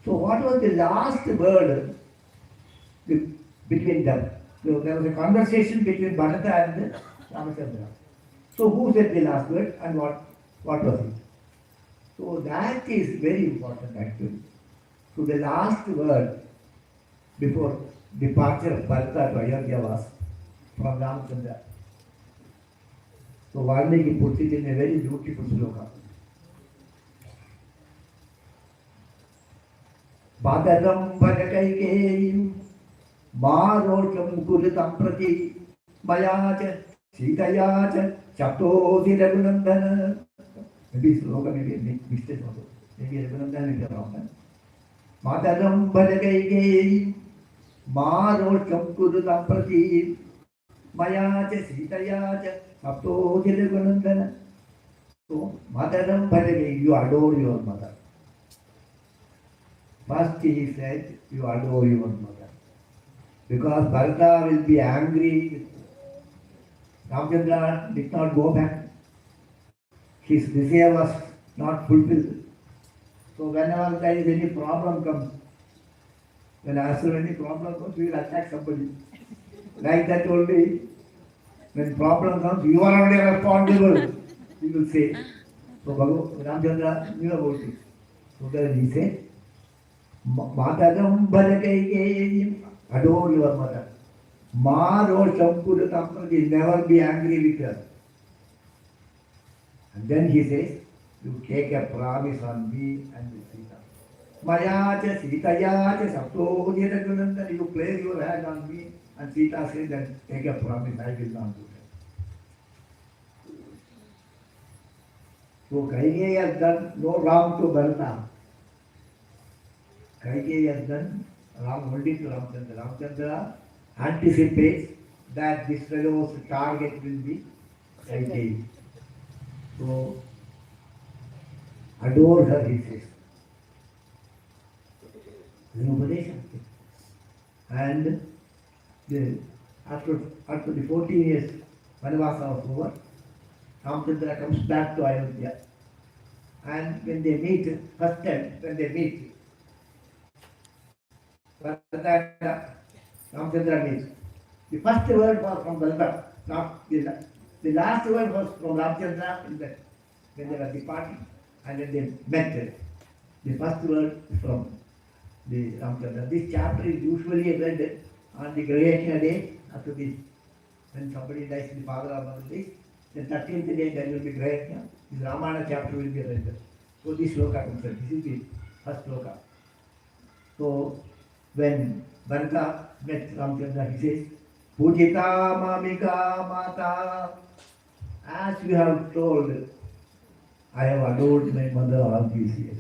So what was the last word between them? So there was a conversation between Bharata and Ramachandra. So who said the last word and what was it? So that is very important actually. So the last word before departure of Bharata to Ayodhya was from Ramachandra. So Valmiki puts it in a very beautiful sloka. Badaram Bhagakaikem Marosham Kuritam Prati Mayacha Sitayacha Chaptosi Raghunandana. Maybe slogan, maybe a mistake also. Maybe Raghunandana is wrong. Madaram Bhagakaikem Marosham Kuritam Prati Mayacha Sitayacha Chaptosi Raghunandana. So, Madaram Bhagakaikem, you adore your mother. First he said, you adore your mother. Because Bharata will be angry. Ramchandra did not go back. His desire was not fulfilled. So whenever there is any problem comes, when any problem comes, we will attack somebody. Like that only, when problem comes, you are only responsible, he will say. So Ramchandra knew about it. So then he said, Mataram Bhajakaikeyim, adore your mother. Maro Shampudatamprati, never be angry with her. And then he says, you take a promise on me and with Sita. Mayacha Sitayacha Saptohudi Raghunandan, you place your hand on me, and Sita says, then take a promise, I will not do that. So Kaikeyi has done no wrong to Bharata. Kaikeyi has done wrong only to Ramchandra. Ramchandra anticipates that this fellow's target will be Kaikeyi. So, adore her, he says. And after the 14 years, Vanavasa was over, Ramchandra comes back to Ayodhya. And when they meet, first time when they meet, Ramchandra meets. The first word was from Balba, not the last word was from Ramchandra when they were departing and when they met. The first word is from the Ramchandra. This chapter is usually read on the Grahya day after this. When somebody dies, the father or mother dies, the 13th day there will be Grahya. This Ramayana chapter will be read. So this sloka comes. This is the first sloka. So when Bharata met Ramchandra, he says, Pujita Mamika Mata. As you have told, I have adored my mother all these years.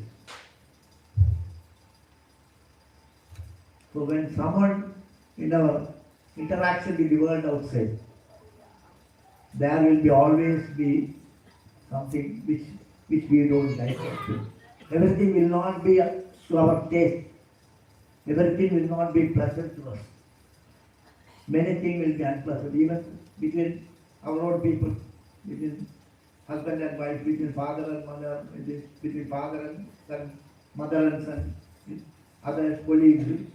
So when someone in our interaction with the world outside, there will be always be something which we don't like. Everything will not be to our taste. Everything will not be pleasant to us. Many things will be unpleasant, even between our own people, between husband and wife, between father and mother, between father and son, mother and son, other colleagues.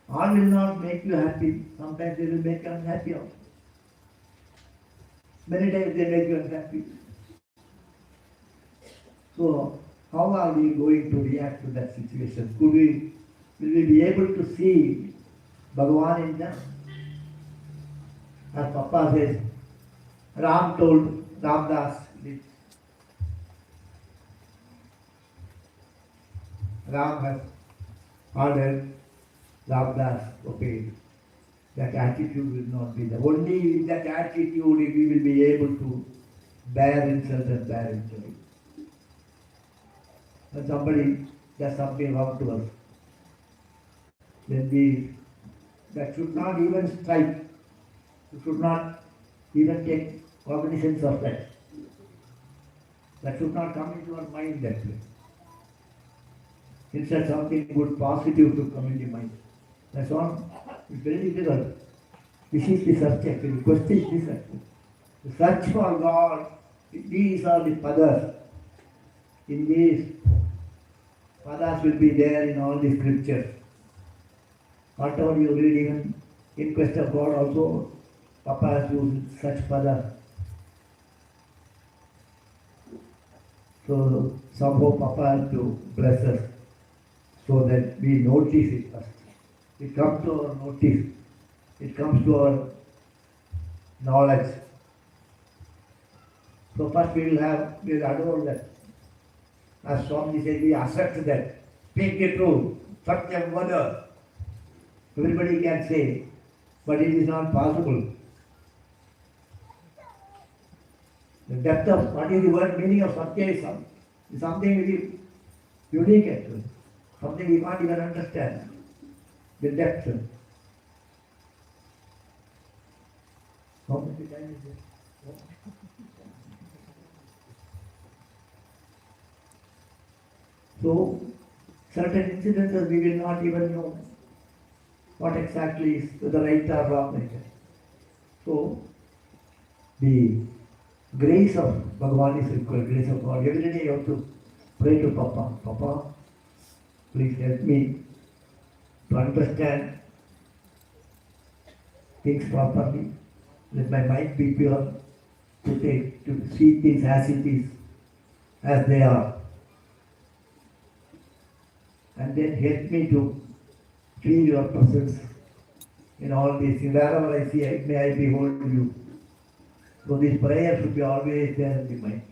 All will not make you happy. Sometimes they will make you unhappy also. Many times they make you unhappy. So, how are we going to react to that situation? Will we be able to see Bhagavan in them? As Papa says, Ram told Ramdas this. Ram has ordered Ramdas obeyed. That attitude will not be there. Only with that attitude we will be able to bear insult and bear injury. When somebody does something wrong to us, then that should not even strike. You should not even take cognizance of that. That should not come into our mind that way. Instead something good, positive to come in the mind. That's all. It's very difficult. This is the search actually. The question is this actually. The search for God, these are the padas. In these padas will be there in all the scriptures. Whatever you read, even in quest of God also, Papa has used such padas. So somehow Papa has to bless us so that we notice it first. It comes to our notice. It comes to our knowledge. So first we will adore that. As Swami said, we accept that. Speak the truth. such a word. Everybody can say, but it is not possible. The depth of what is the word meaning of Satya is something very unique actually. Something we can't even understand. The depth. How much time is it? So, certain incidences we will not even know what exactly is the right or wrong. So, the grace of Bhagavan is required, grace of God. Every day you have to pray to Papa. Papa, please help me to understand things properly. Let my mind be pure to see things as it is, as they are. And then help me to feel your presence in all these things. Wherever I see, may I behold you. So this prayer should be always there in the mind.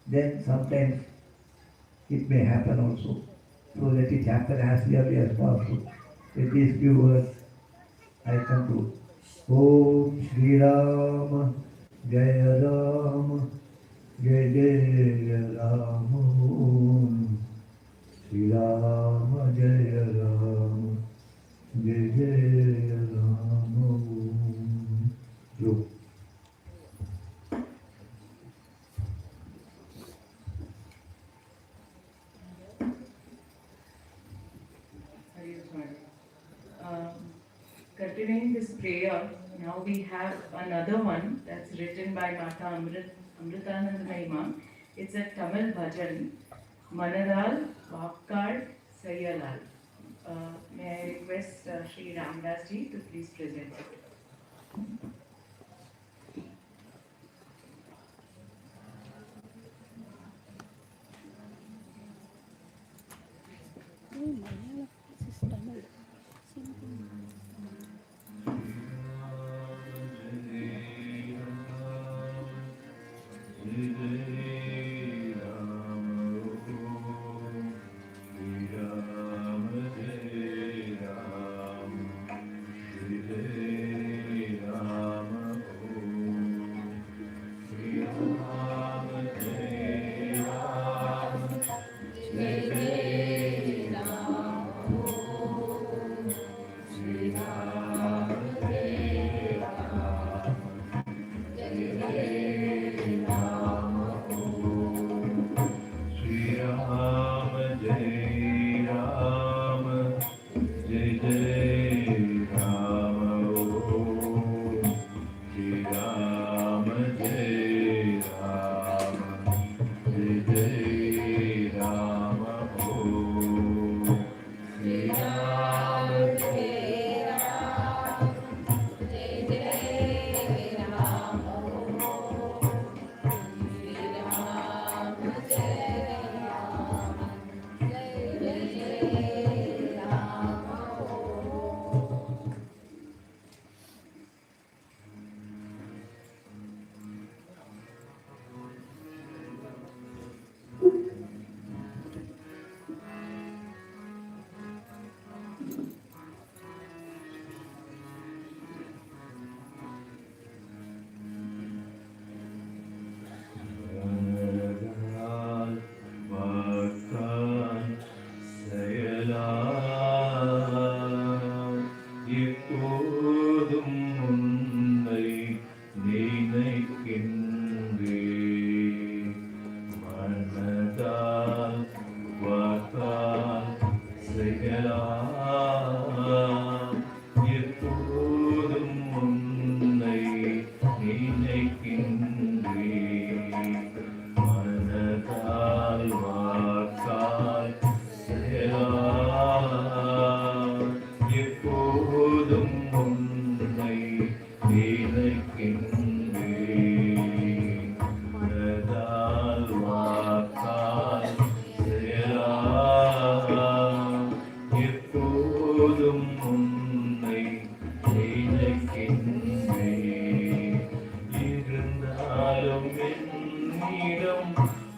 Then sometimes it may happen also. So let it happen as early as possible. With these few words, I conclude. Om Shri Ram Jaya Ram Jaya Jaya Ram Om Shri Ram Jaya Ram Jaya Jaya Ram Om. Yo. Continuing this prayer, now we have another one that's written by Mata Amritanand Mahima. It's a Tamil bhajan, Manadal Vakkad Sayyalal. May I request Sri Ramdas ji to please present it.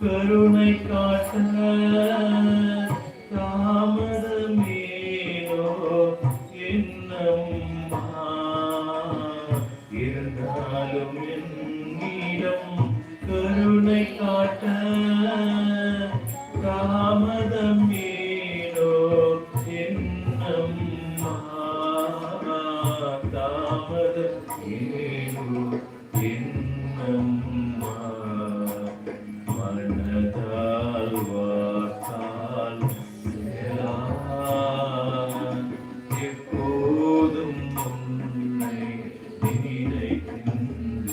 கருணை காட்ட தாமதமே இருந்தாலும் என்னிடம் கருணை காட்ட தாமதம் ஏனோ என்னம்மா, தாமதம் ஏனோ என்னம்மா, மனதால் வாக்கால் எப்போதும் உன்னை நினைக்கின்றேன்,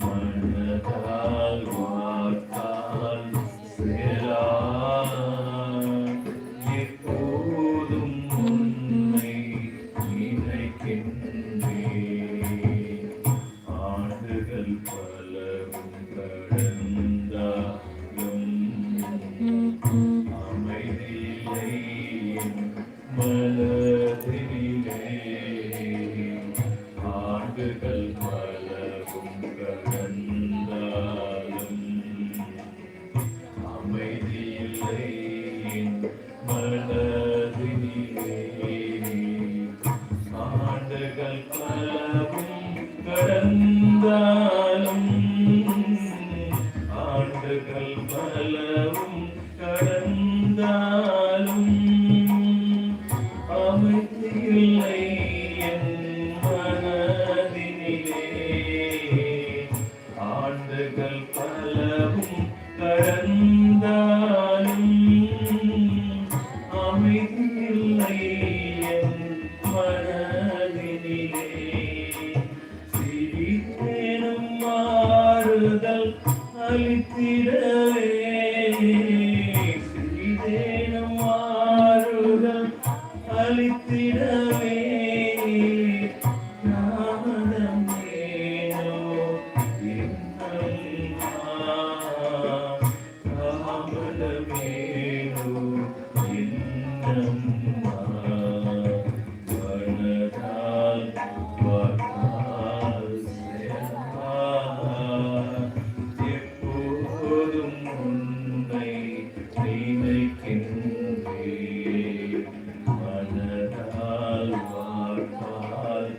மனதால் வாக்கால் எப்போதும் உன்னை நினைக்கின்றேன். ஆண்டுகள் பலவும் கடந்தாலும் அமைதியை மனதிலே, ஆண்டுகள் பலவும் கடந்தாலும் அமைதியில்லை மனதிலே, ஆண்டுகள் பலவும் கடந்தாலும் ஆண்டுகள் பலவும் கடந்தாலும் அமைதியில்லை என் மனதினிலே, ஆண்டுகள் பலவும் கடந்தாலும் அமைதியில்லை என் மனதினிலே, சிறிதேனும் மாறுதல் அளித்திடவே, சிறிதேனும் மாறுதல் அளித்திடவே, தாமதம் ஏனோ என்னம்மா, தாமதம் ஏனோ என்னம்மா, மனதால் வாக்கால் எப்போதும் உன்னை நினைக்கின்றேன், மனதால் வாக்கால்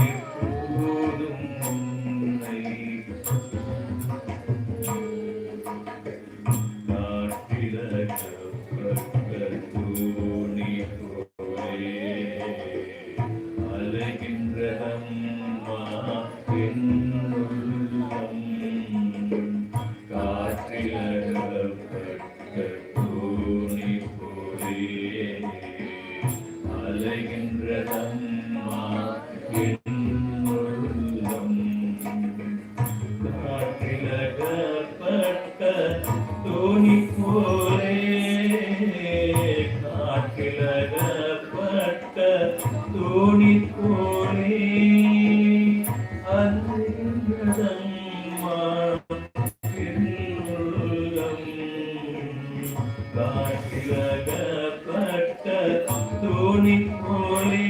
எப்போதும் உன்னை காட்டிலகப்பட்ட தூணி போலே அலைகின்றதம்மா என் உள்ளம், காற்றிலகப்பட்ட தூணி போலே அலைகின்றதம்மா என் உள்ளம், காற்றிலகப்பட்ட தூணி போலே, காற்றிலகப்பட்ட தூணி போலே அலைகின்றதம்மா என் உள்ளம், காற்றிலகப்பட்ட தூணி போலே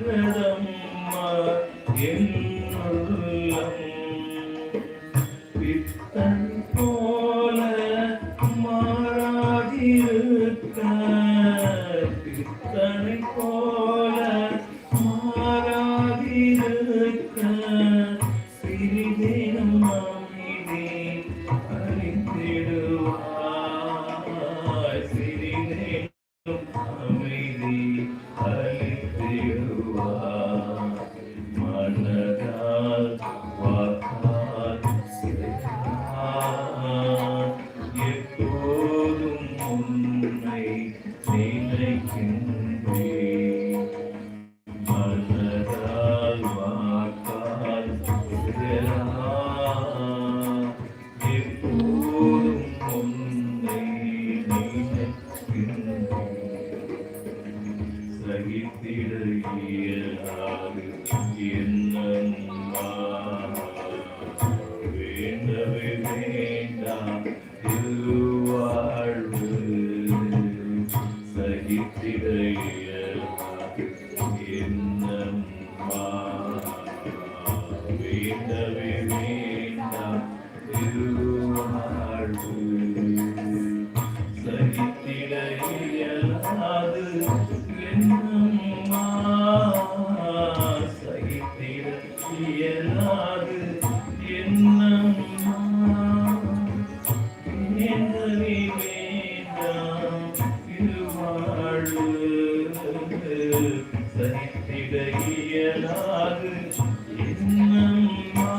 அலைகின்றதம்மா என் உள்ளம், பித்தன் போல மாறாதிருக்க, பித்தனை போல மாறாதிருக்க, சிறிதேனும் அமைதி அளித்திடுவாய், சிறிதேனும் அமைதி அளித்திடுவாய், மனதால் வாக்கால் எப்போதும் உன்னை நினைக்கின்றேன், மனதால் வாக்கால் எப்போதும் உன்னை நினைக்கின்றேன், சகித்திட இயலாது என்னம்மா, வேண்டவே வேண்டாம் திருவாழ்வு, சகித்திட இயலாது இயலாது என்னம்மா சகித்திட இயலாது என்னம்மா என்னறி வேண்டாம் திருவாழ்வு சகித்திட இயலாது என்னம்மா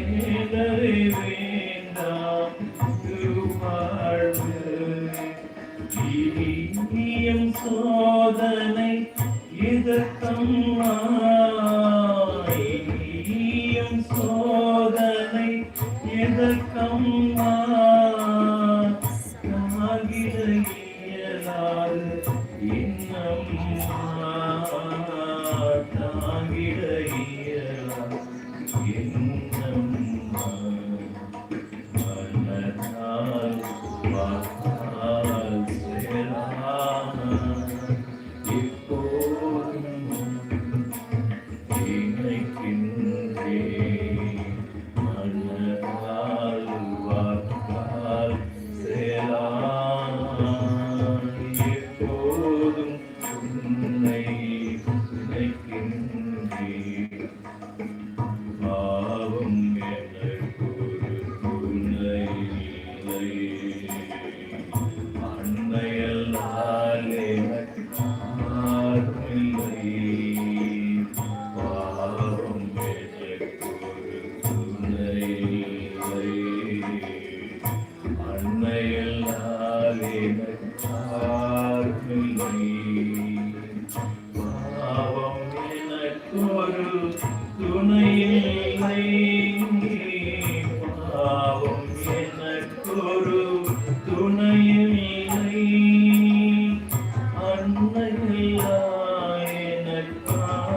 என்னறி வேண்டாம் திருவாழ்வு இனியும் சோதனை எதற்கம்மா இனியும் சோதனை எதற்கம்மா தாகிட இயலாது என்னம்மா தாகிட இயலாது என்னம்மா மனதால் வாக்கால் சேரான இப்போதும் நினைக்கின்றேன் மனதால் வாக்கால் சேரான எப்போதும் உன்னை நினைக்கின்றேன் பாவம் எனக்கொரு துணை இல்லை அன்னையல்லால் எனக்கு யாருமில்லை பாவம் எனக்கொரு துணை இல்லை அன்னையல்லால் எனக்கு யாருமில்லை பாவம் எனக்கொரு துணையில்லை பாவம் எனக்கொரு துணையில்லை அன்னையில்லா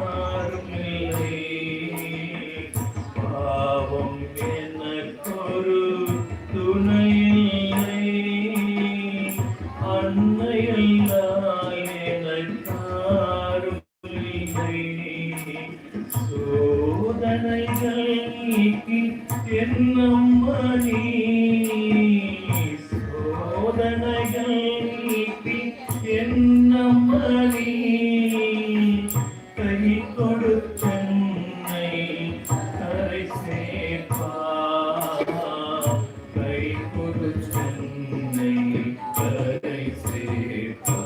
எனக்காருமில்லை பாவம் எனக்கொரு துணையில்லை அன்னையில்லா எனக்காருமில்லை சோதனைகள் நீக்கி என்னம்மணி சோதனைகள் நீக்கி என்னம்மணி கை கொடுத்தன்னை கரை சேர்ப்பா கை கொடுத்தன்னை கரை சேர்ப்பா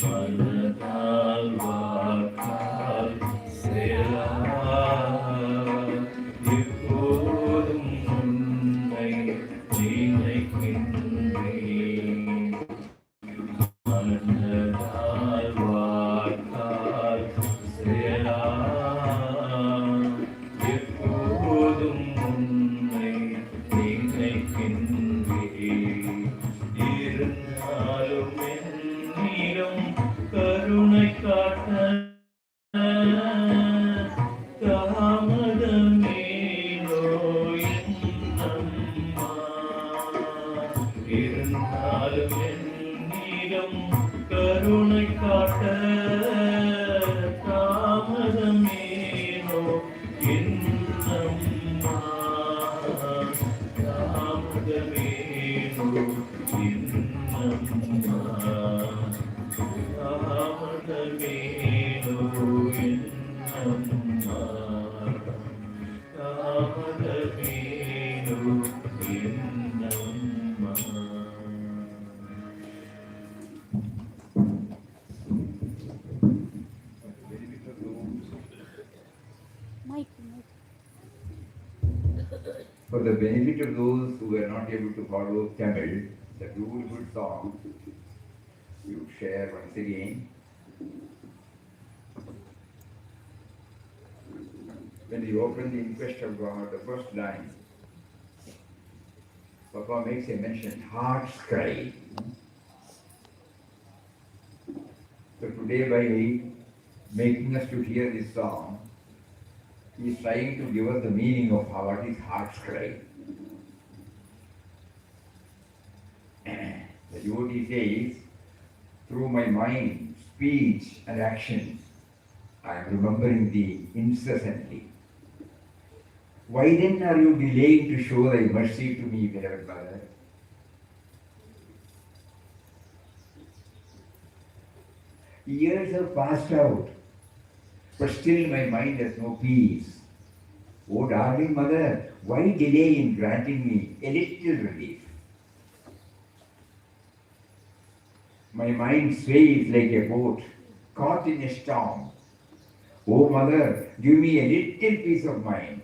மனதால் வாக்கால் சேரா இப்போதும் உன்னை நினைக்கின்றேன் மனதால் வாக்கால் சேரா எப்போதும் உன்னை நினைக்கின்றேன் இருந்தாலும் என்னிடம் கருணை காட்ட தாமதமேனோ என்னம்மா இருந்தாலும் என்னிடம் கருணை காட்ட தாமதமேனோ என்னம்மா தாமதமேனோ என்னம்மா தாமதமேனோ என்னம்மா தாமதமேனோ என்னம்மா For the benefit of those who were not able to follow Tamil, the beautiful song you share once again. When you open the inquest of God, the first line, Papa makes a mention, heart's cry. So today by making us to hear this song, he is trying to give us the meaning of what is heart's cry. The devotee says, through my mind, speech and actions, I am remembering thee incessantly. Why then are you delaying to show thy mercy to me, beloved mother? Years have passed out, but still my mind has no peace. Oh, darling mother, why delay in granting me a little relief? My mind sways like a boat caught in a storm. Oh, mother, give me a little peace of mind,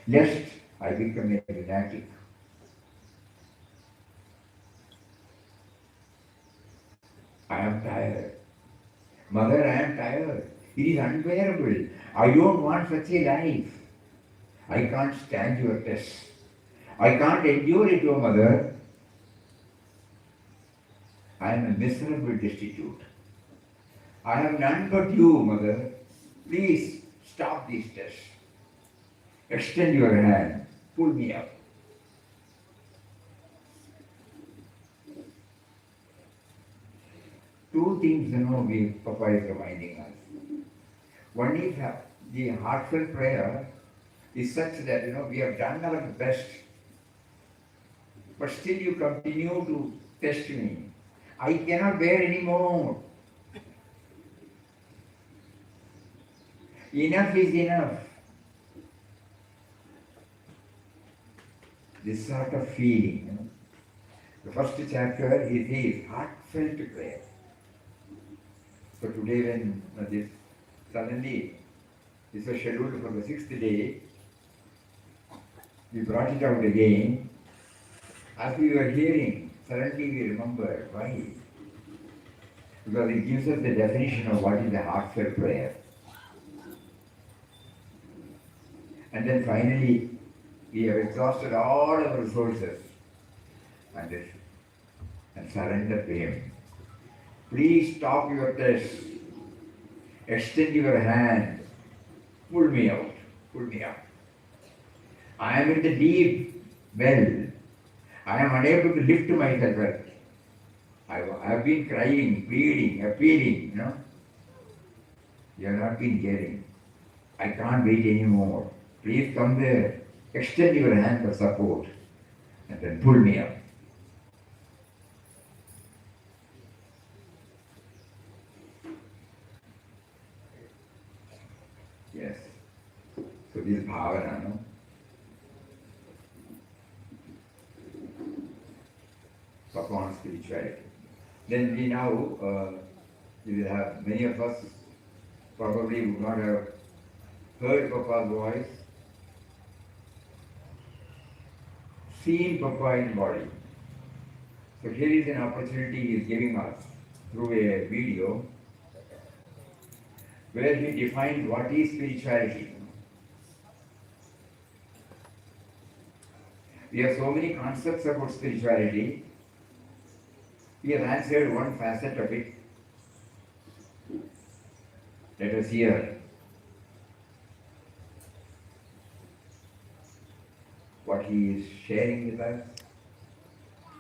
lest I become a lunatic. I am tired. Mother, I am tired. It is unbearable. I don't want such a life. I can't stand your tests. I can't endure it, oh mother. I am a miserable destitute. I have none but you, mother. Please stop these tests. Extend your hand. Pull me up. Two things, Papa is reminding us. One is the heartfelt prayer is such that, we have done our best, but still you continue to test me. I cannot bear anymore. Enough is enough. This sort of feeling. The first chapter is his heartfelt prayer. So today when this suddenly this was scheduled for the 6th day, we brought it out again. As we were hearing, suddenly we remembered why. Because it gives us the definition of what is a heartfelt prayer. And then finally, we have exhausted all our resources and surrender to Him. Please stop your test. Extend your hand. Pull me out. Pull me up. I am in the deep well. I am unable to lift myself up. I have been crying, pleading, appealing, You have not been caring. I can't wait anymore. Please come there. Extend your hand for support. And then pull me up. Yes. So this bhavana, Upon spirituality. Then we now, we will have many of us probably would not have heard Papa's voice, seen Papa in body. So here is an opportunity he is giving us through a video where he defines what is spirituality. We have so many concepts about spirituality. He has answered one facet of it. Let us hear what he is sharing with us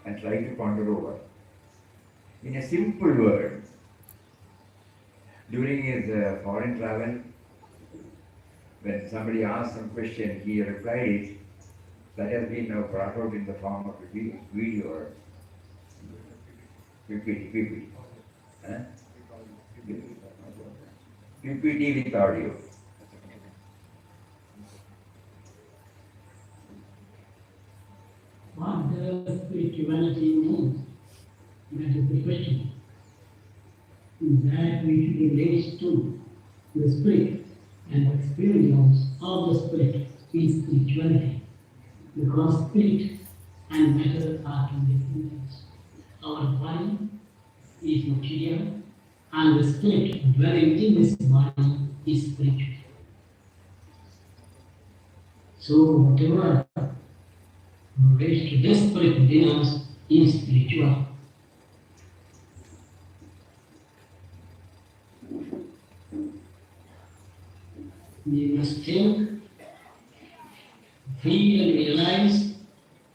and try to ponder over. In a simple word, during his foreign travel, when somebody asked some question, he replied, that has been now brought out in the form of a video. PPT. Huh? PPT with audio. What does spirituality mean? That is the question. That we should be raised to the spirit and experience of the spirit is spirituality. Because spirit and matter are two different things. Our body is material and the spirit dwelling in this body is spiritual. So whatever relates to this spirit within us is spiritual. We must think, feel and realize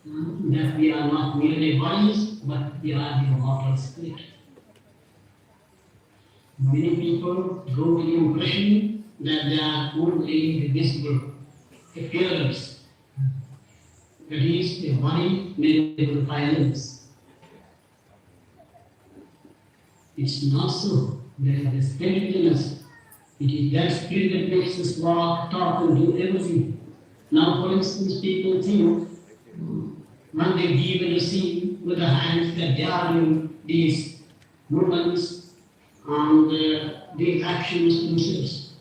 that we are not merely bodies, but we are the immortal spirit. Many people go with the impression that they are only the visible appearance, that is, a body made with 5 limbs. It's not so. There is a spirit in us. It is that spirit that makes us walk, talk, and do everything. Now, for instance, people think when they give and receive with the hands that they are doing these movements and these actions themselves.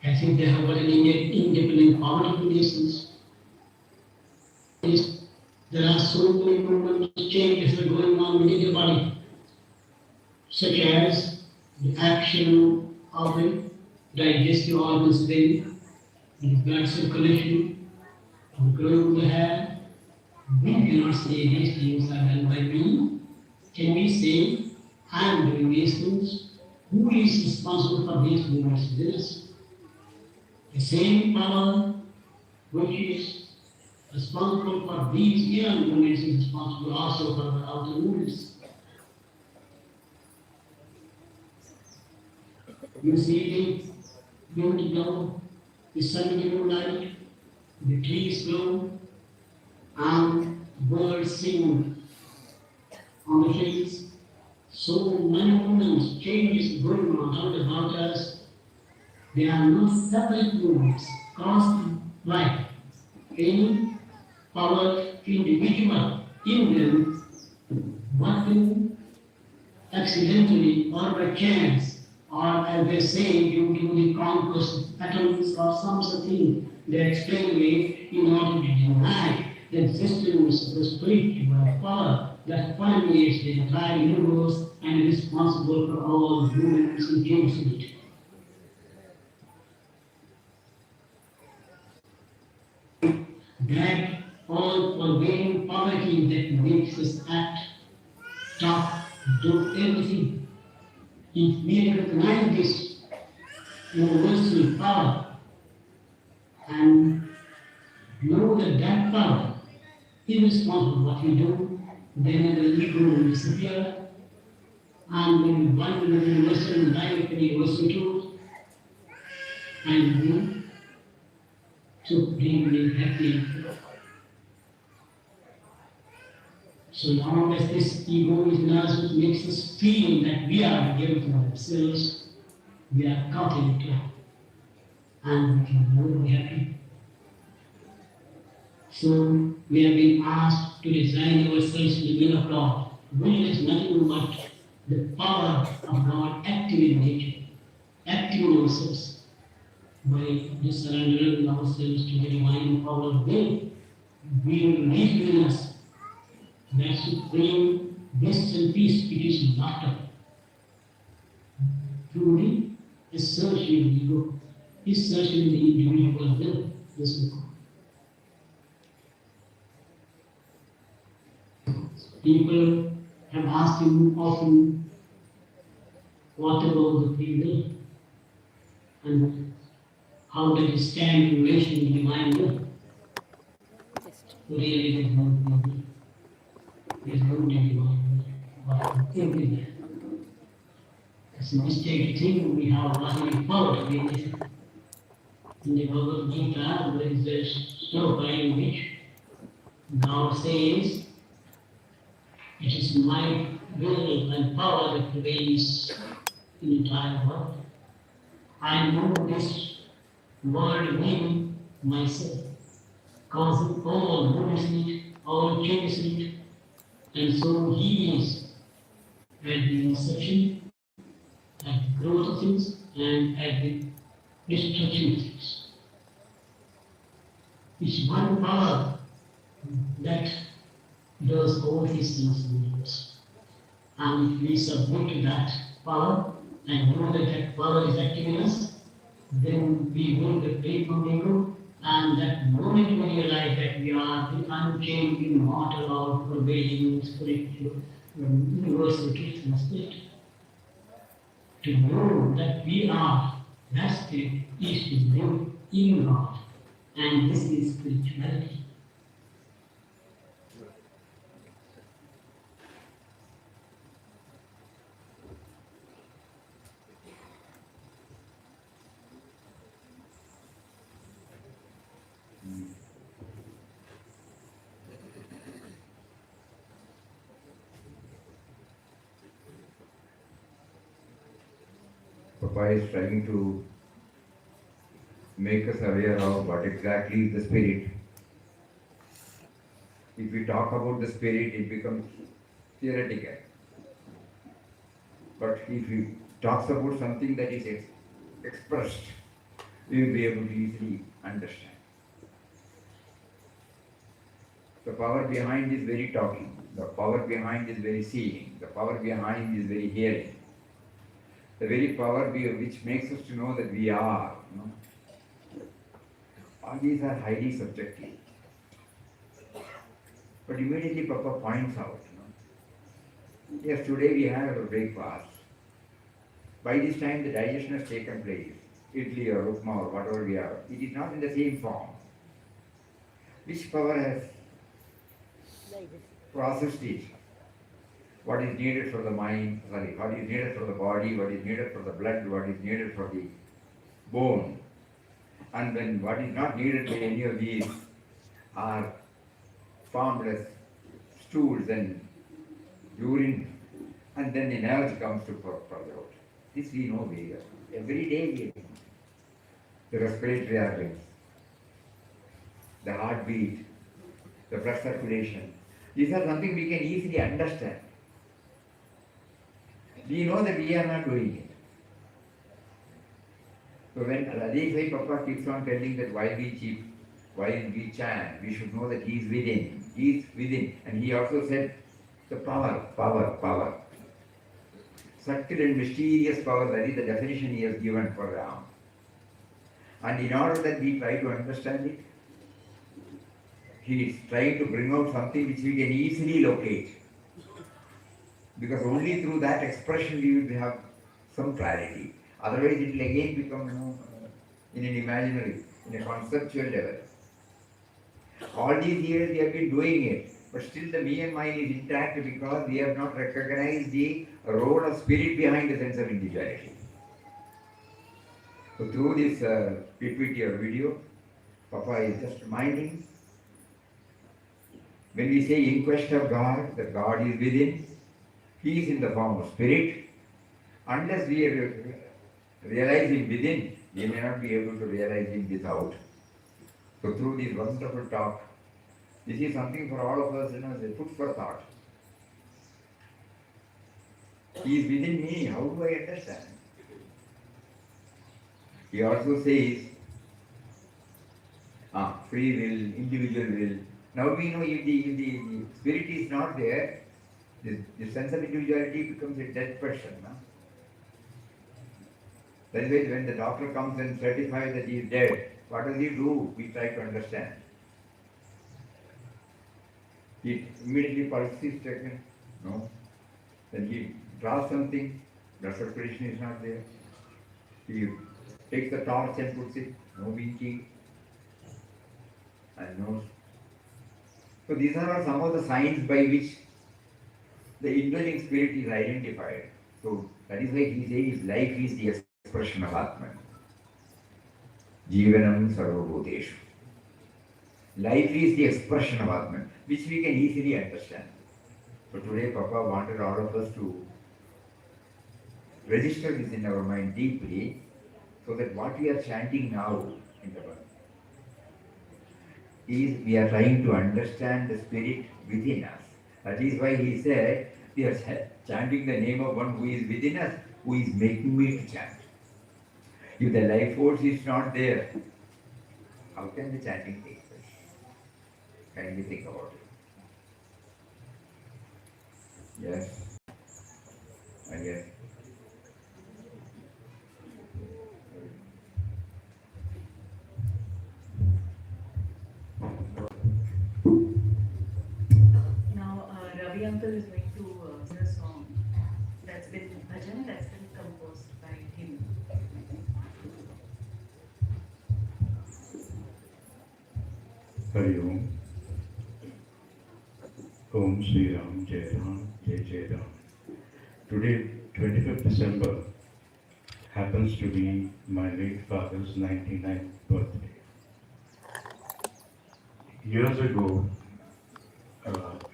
I think they have got an independent power to do these things. There are so many movements, changes that are going on within the body, such as the action of the digestive organs, the blood circulation, the growing of the hair. We cannot say these things are done by me. Can we say, I am doing these things? Who is responsible for these movements? This. The same power which is responsible for these inner movements is responsible also for the outer movements. You see the wind blow, the sun give light, the trees grow, and birds sing on the trees. So many movements, changes going on all about us. They are not separate movements caused by any power individual in them, working accidentally or by chance, or as they say, due to the conquest of atoms or some such thing. They explain away in order to deny the existence of the spiritual power that permeates the entire universe and is responsible for all movements and changes in it. That all pervading poverty that makes us act, talk, do everything. If we recognize this universal power and know that that power is responsible for what we do, then the ego will disappear and we will one with the universal life and universal truth and be supremely happy. So long as this ego is in us, which makes us feel that we are the giver of ourselves, we are caught in it and we can never be happy. So we have been asked to design ourselves in the will of God. Will is nothing but the power of God active in nature, active in ourselves. By just surrendering ourselves to the divine power of will, we will live within us that supreme bliss and peace which is laughter. Truly, a search in the ego is searching the individual will. This is people have asked him often, what about the free will? And how does it stand in relation to the divine will? Really, there is no free will. There is no divine will. Everywhere. It's a mistake to think we have nothing power to be this. In the Bhagavad Gita, there is a sloka in which God says, it is my will and power that prevails in the entire world. I know this world within myself, causing all movements in it, all changes in it, and so He is at the inception, at the growth of things, and at the destruction of things. It's one power that does all these things in the universe. And if we submit to that power and know that that power is active in us, then we will be free from ego, and that moment we realize that we are the unchanged, immortal, all pervading spiritual, universal truth and spirit. To know that we are that spirit is to live in God, and this is spirituality. Papa is trying to make us aware of what exactly is the spirit. If we talk about the spirit, it becomes theoretical. But if he talks about something that is expressed, we will be able to easily understand. The power behind is very talking. The power behind is very seeing. The power behind is very hearing. The very power which makes us to know that we are. All these are highly subjective. But immediately Papa points out, yes, today we have our breakfast. By this time the digestion has taken place. Idli or upma or whatever we have. It is not in the same form. Which power has processed it? What is needed for the mind, what is needed for the body, what is needed for the blood, what is needed for the bone. And then what is not needed by any of these are formed as stools and urine, and then the nerve comes to further out. This we know very well. Every day we know. The respiratory organs, the heartbeat, the blood circulation. These are something we can easily understand. We know that we are not doing it. So when Radheshai Papa keeps on telling that while we chant, we should know that he is within. He is within. And he also said the power. Subtle and mysterious power, that is the definition he has given for Ram. And in order that we try to understand it, he is trying to bring out something which we can easily locate. Because only through that expression we will have some clarity. Otherwise it will again become in an imaginary, in a conceptual level. All these years we have been doing it, but still the me and mine is intact because we have not recognized the role of spirit behind the sense of individuality. So through this PPT or video, Papa is just reminding, when we say in quest of God, that God is within, He is in the form of spirit. Unless we realize Him within, we may not be able to realize Him without. So through this wonderful talk, this is something for all of us, as a food for thought. He is within me, how do I understand? He also says, free will, individual will. Now we know if the spirit is not there, the sense of individuality becomes a dead person. No? That is why when the doctor comes and certifies that he is dead, what does he do? We try to understand. He immediately pulse is taken. No. Then he draws something, blood circulation is not there. He takes the torch and puts it, no winking, and no. So these are some of the signs by which the indwelling spirit is identified. So that is why he says life is the expression of Atman. Jivanam sarvabhuteshu. Life is the expression of Atman, which we can easily understand. So today Papa wanted all of us to register this in our mind deeply, so that what we are chanting now in the world is we are trying to understand the spirit within us. That is why he said, we are chanting the name of one who is within us, who is making me to chant. If the life force is not there, how can the chanting take place? Can we think about it? Yes? Yes. Now, Ravi uncle is going to sing a song that's been bhajan that's been composed by him. Hari Om. Om Sri Ram, Jai Ram, Jai Jai Ram. Today, 25th December, happens to be my late father's 99th birthday. Years ago,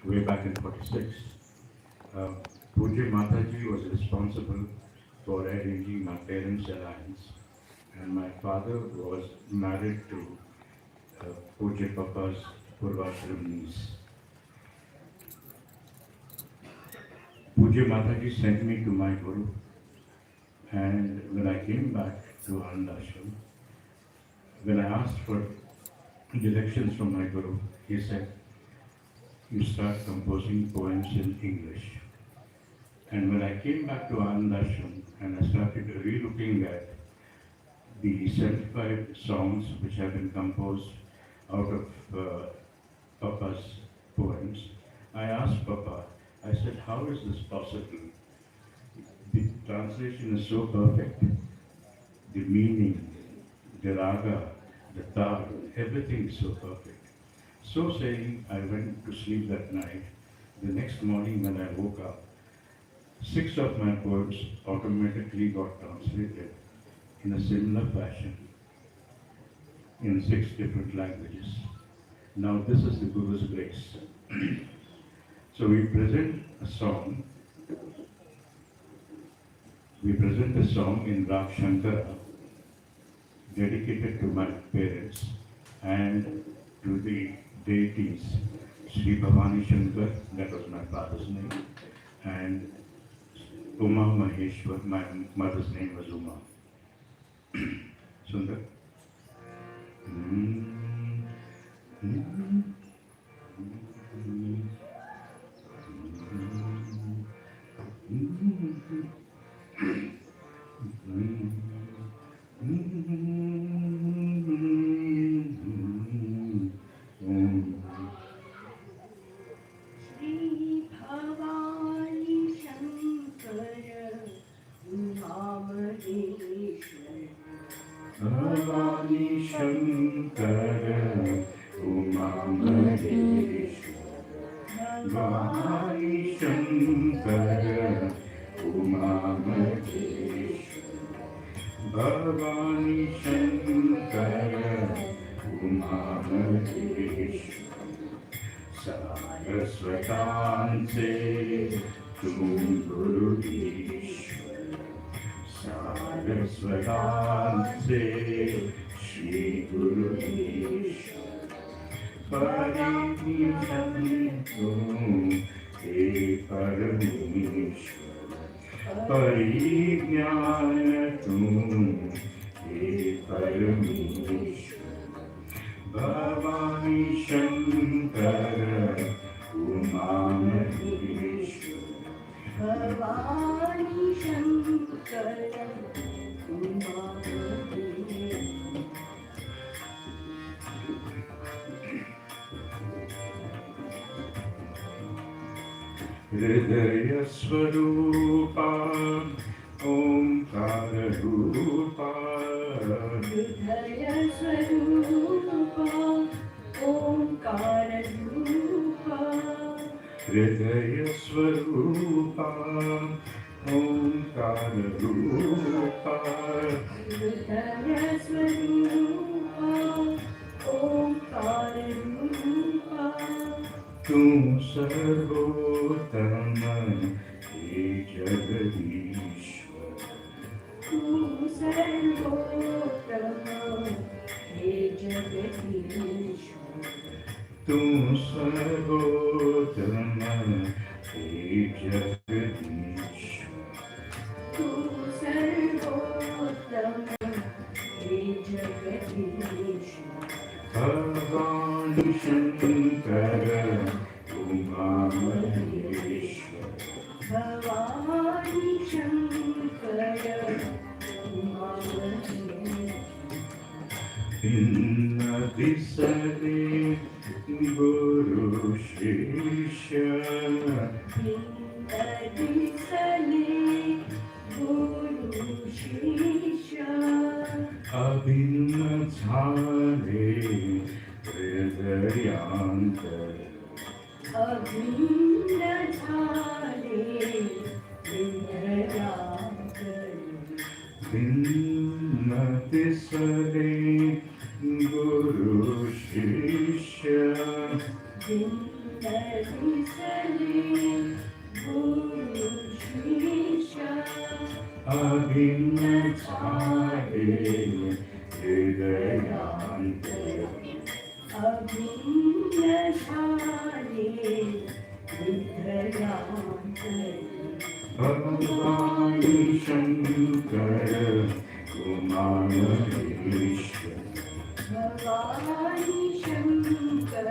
way back in 46, Puja Mataji was responsible for arranging my parents' alliance, and my father was married to Puja Papa's Purvashram niece. Puja Mataji sent me to my Guru, and when I came back to Anandashram, when I asked for directions from my Guru, he said, "You start composing poems in English." And when I came back to Anandashram and I started re-looking at the 75 songs which have been composed out of Papa's poems, I asked Papa, I said, how is this possible? The translation is so perfect. The meaning, the raga, the tal, everything is so perfect. So saying, I went to sleep that night. The next morning when I woke up, 6 of my poems automatically got translated in a similar fashion in 6 different languages. Now this is the Guru's grace. So we present a song in Rag Shankara dedicated to my parents and to the deities Sri Bhavani Shankar, that was my father's name, and Uma Maheshwar, my mother's name was Uma. Sundar. Bhavani Shankara, Uma Maheshwar. Bhavani Shankara, Uma Maheshwar. Bhavani Shankara, Uma Maheshwar. Saraswatan se tum Guru Ishwar. Saraswatan se Shri Guru Ishwar. Parijnan tum He Parameshwar. Parijnan tum He Parameshwar. Bhavani Shankara, Uma Maheshwar. Bhavani Shankara, Uma Maheshwar. Hridaya Swarupa, Omkara Rupa. Hridaya Swarupa, Omkara Rupa. Hridaya Swarupa, Omkara Rupa. Hridaya Swarupa, Omkara Rupa. Tu Sarvotama, He Jagadishwar. Tu Sarvotama, He Jagadishwar. Tu Sarvotama, He Jagadishwar. Tu Sarvotama, He Jagadishwar. Bhavani Shankara, Uma Maheshwar. Bhavani Shankara, Uma Maheshwar. Inna Disare Guru Shishya. Indadisale Guru Shishya. Abhinna Dhare Hridayantara. Abhinna Dhare Hridayantara. Vinna Tisare Guru Shishya. Indadisale Guru Shishya. अभिन्न छाये हृदयांते अभिन्न छाये हृदयांते भगवानि शंकर कुमारेश्वर भवानी शंकर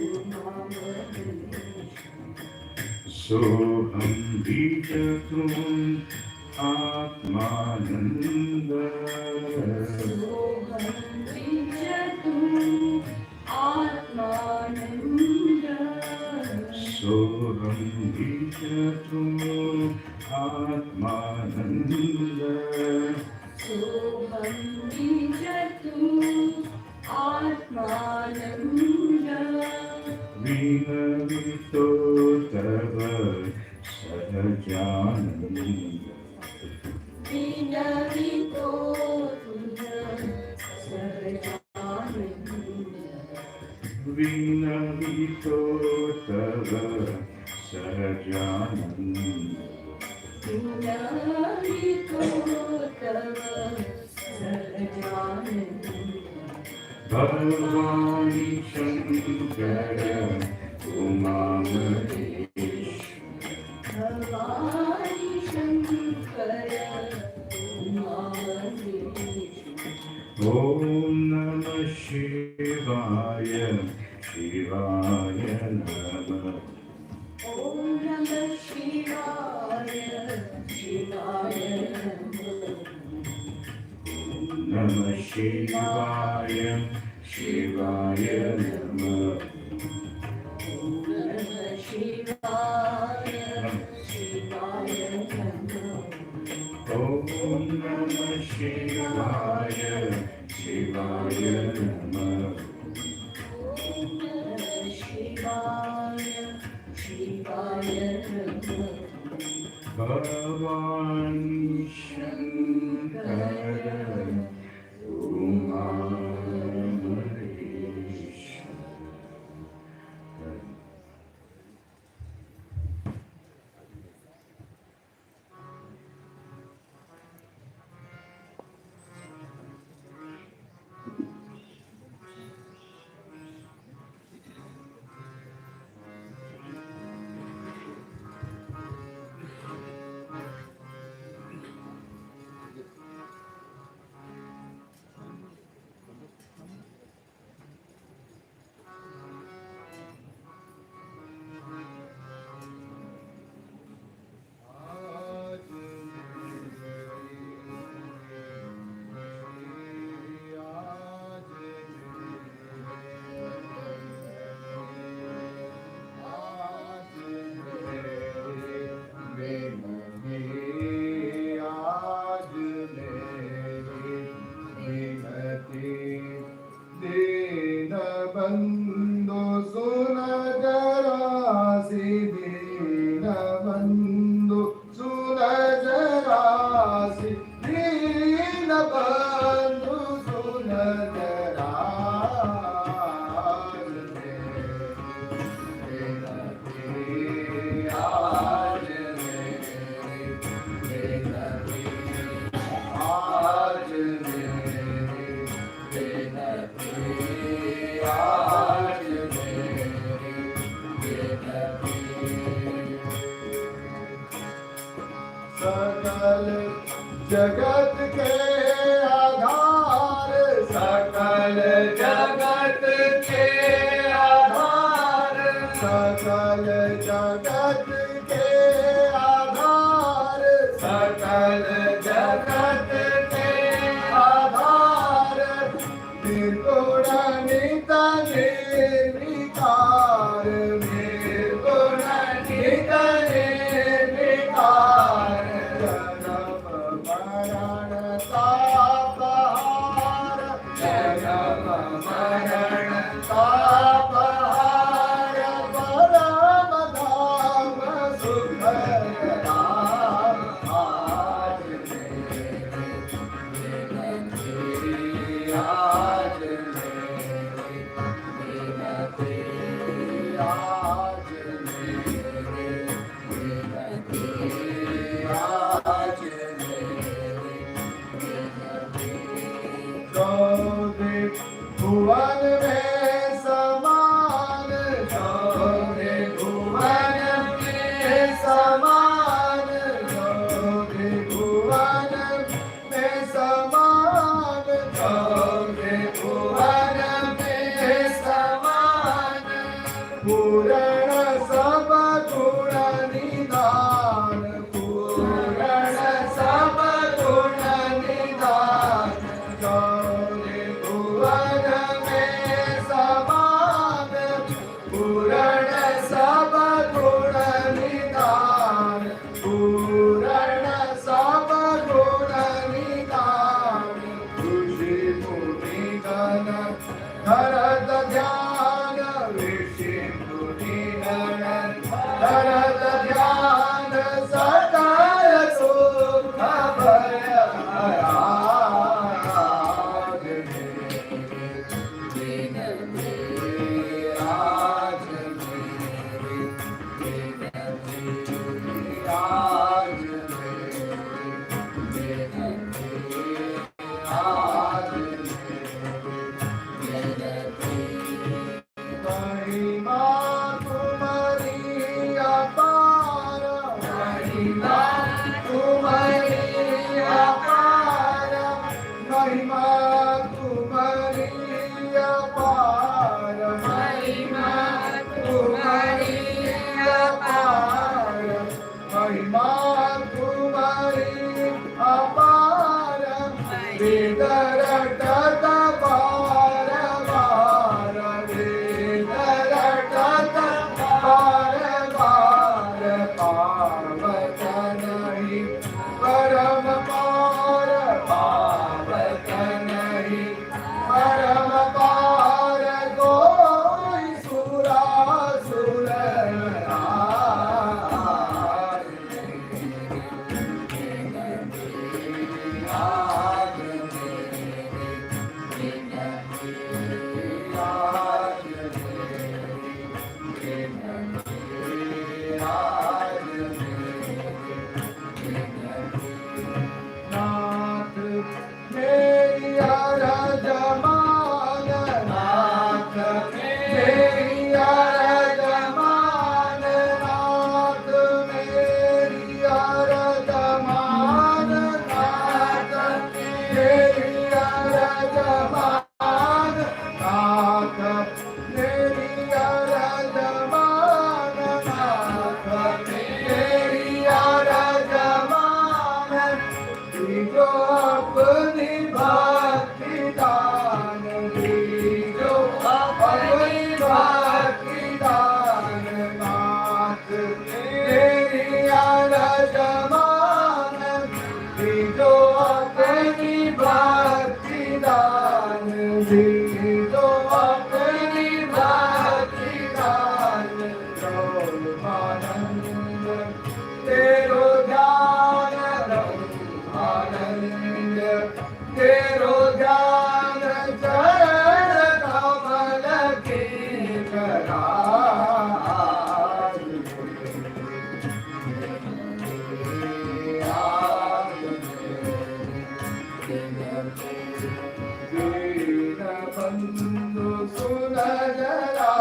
उमामहेश्वर सोहं बीजतुम् आत्मानंद सोहं बीजतुम् आत्मानंद सोहं बीजतुम् आत्मानंद सोहं बीजतुम् आत्मानंद विनवितो तव सहजानंद विनवितो तुझ सहजानंद विनवितो तव सहजानंद विनवितो तव सहजानंद भवानि शंकर उमामहेश्वर भवानी शंकर उमामहेश्वर ॐ नमः शिवाय शिवाय नमः ॐ नमः शिवाय शिवाय नमः शिवाय शिवाय नमः नमः शिवाय शिवाय ॐ नमः शिवाय शिवाय नमः शिवाय शिवाय भवानि शंकर उमामहेश्वर बंदो सुन जरासी दीन बंदो सुन जरासी दीन बंदो सुन सकल जगत के आधार सकल जगत के आधार सकल जगत के आधार सकल जगत के आधार निर्गुण नित निर्विकार निर्गुण नित निर्विकार जन्म मरण का पूरण सब गुण निधान ऋषि मुनि गण धरत ध्यान ऋषि मुनि गण धरत ध्यान सकल सुख भय आज महिमा तुम्हारी अपार महिमा तुम्हारी अपार महिमा तुम्हारी अपार महिमा तुम्हारी अपार महिमा तुम्हारी अपार विदरटत पार पार विदरटत पार पार पावत नहीं परम पार पावत नहीं परम पार कोई सुरा सुर नाथ मेरी जमान नाथ मेरी जमान नाथ मेरी जमान नाथ मेरी जमान नाथ मेरी जमान नाथ मेरी जमान जो अपनी भक्ति दान जो अपनी भक्ति दान नाथ मेरी जमान जो अपनी भक्ति दान जो अपनी भक्ति दान जो आनंद तेरो ध्यान आनंद तेरो ध्यान चरण कमल की करा दीन बंधु सुन जरा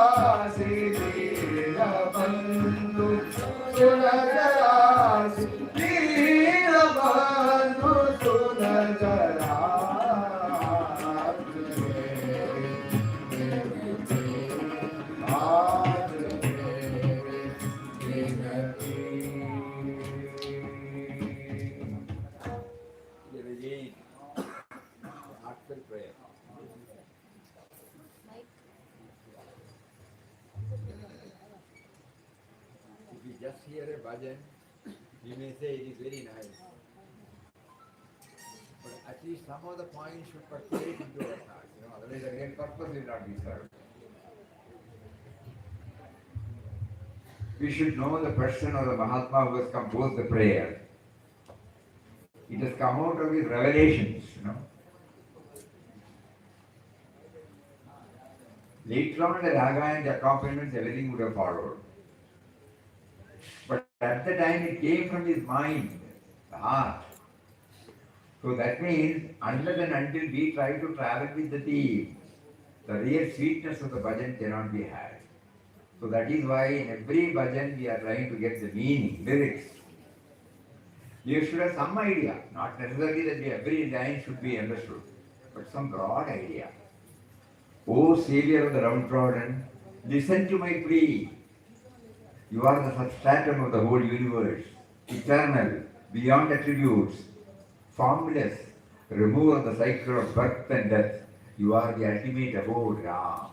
दीन बंधु सुन जरा दीन बंधु सुन जरा heartfelt prayer. If you just hear a bhajan, you may say it is very nice. But at least some of the points should percolate into our hearts. Otherwise the real purpose will not be served. We should know the person or the Mahatma who has composed the prayer. It has come out of his revelations, Later on, the raga and the accompaniments, everything would have followed. But at the time, it came from his mind, the heart. So that means, unless and until we try to travel with the theme, the real sweetness of the bhajan cannot be had. So that is why in every bhajan we are trying to get the meaning, lyrics. You should have some idea, not necessarily that every line should be understood, but some broad idea. O Saviour of the downtrodden, listen to my plea. You are the substratum of the whole universe, eternal, beyond attributes, formless, remover of the cycle of birth and death. You are the ultimate abode, Ram.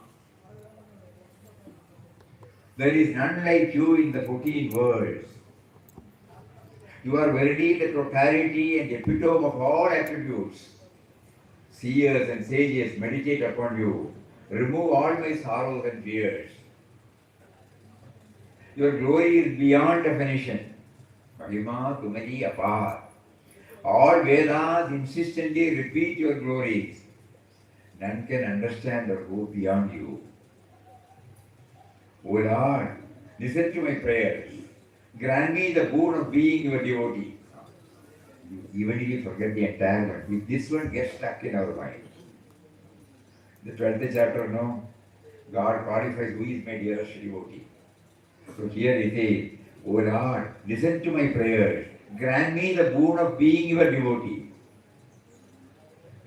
There is none like you in the 14 worlds. You are verily the totality and epitome of all attributes. Seers and sages meditate upon you. Remove all my sorrows and fears. Your glory is beyond definition. Mahima Tumari Apar. All Vedas insistently repeat your glories. None can understand or go beyond you. O Lord, listen to my prayers. Grant me the boon of being your devotee. Even if you forget the entire one, if this one gets stuck in our mind. The 12th chapter, no, God qualifies who is my dearest devotee. So here it is, O Lord, listen to my prayers. Grant me the boon of being your devotee.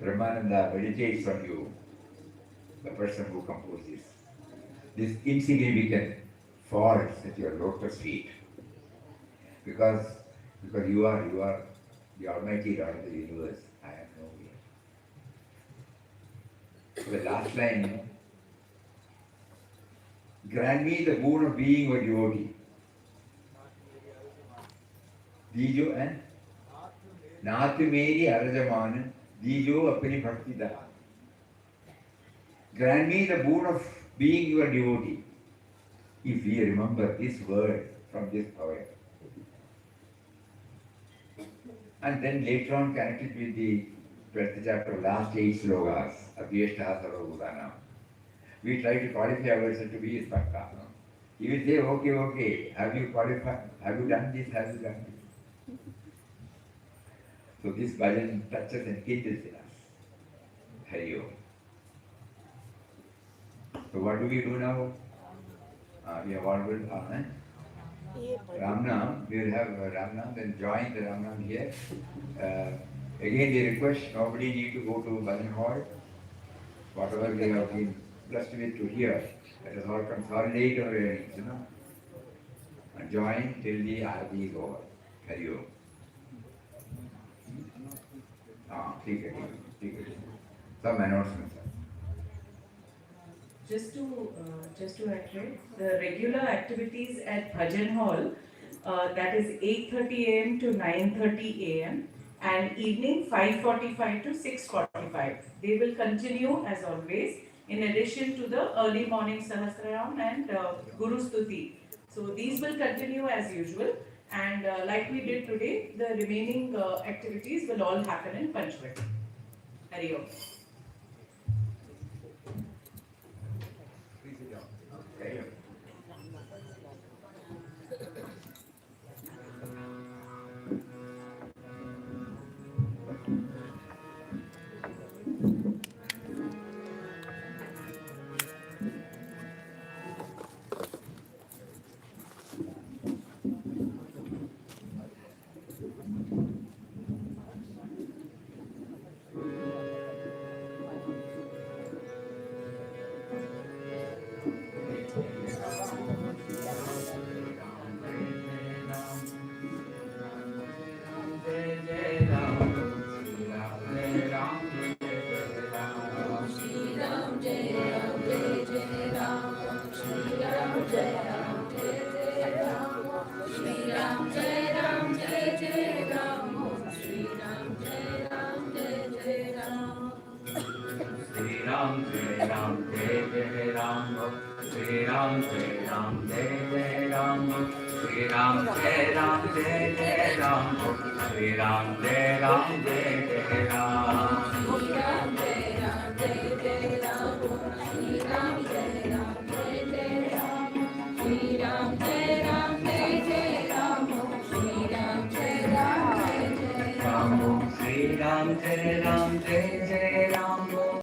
Brahmananda meditates on you, the person who composed this insignificant falls at your lotus feet. Because you are the Almighty Lord of the universe. I am nowhere. So the last line, grant me the boon of being your devotee. Dijo and Nathu Meri Arajaman, Dijo Apni Bhakti Da. Grant me the boon of being your devotee. If we remember this word from this poem. And then later on connected with the 12th chapter, last 8 slokas, Abhyashta Sarvabhutana. We try to qualify ourselves to be his Bhakta. He will say, okay, have you qualified? Have you done this? Have you done this? So this bhajan touches and kindles in us. Hari Om. So what do we do now? We have all good Ramnam, we will have Ramnam, then join the Ramnam here. Again the request, nobody need to go to Bhajan Hall. Whatever they have been blessed with to hear, let us all consolidate our earnings, and join till the Arati is over. Hari Om. Take it. Some announcements. Just to reiterate, the regular activities at Bhajan Hall, that is 8:30 a.m. to 9:30 a.m. and evening 5:45 to 6:45. They will continue as always, in addition to the early morning Sahasranam and Guru Stuti. So these will continue as usual, and like we did today, the remaining activities will all happen in Panchvati. Hari Om. Ram Jai Ram Jai Jai Ram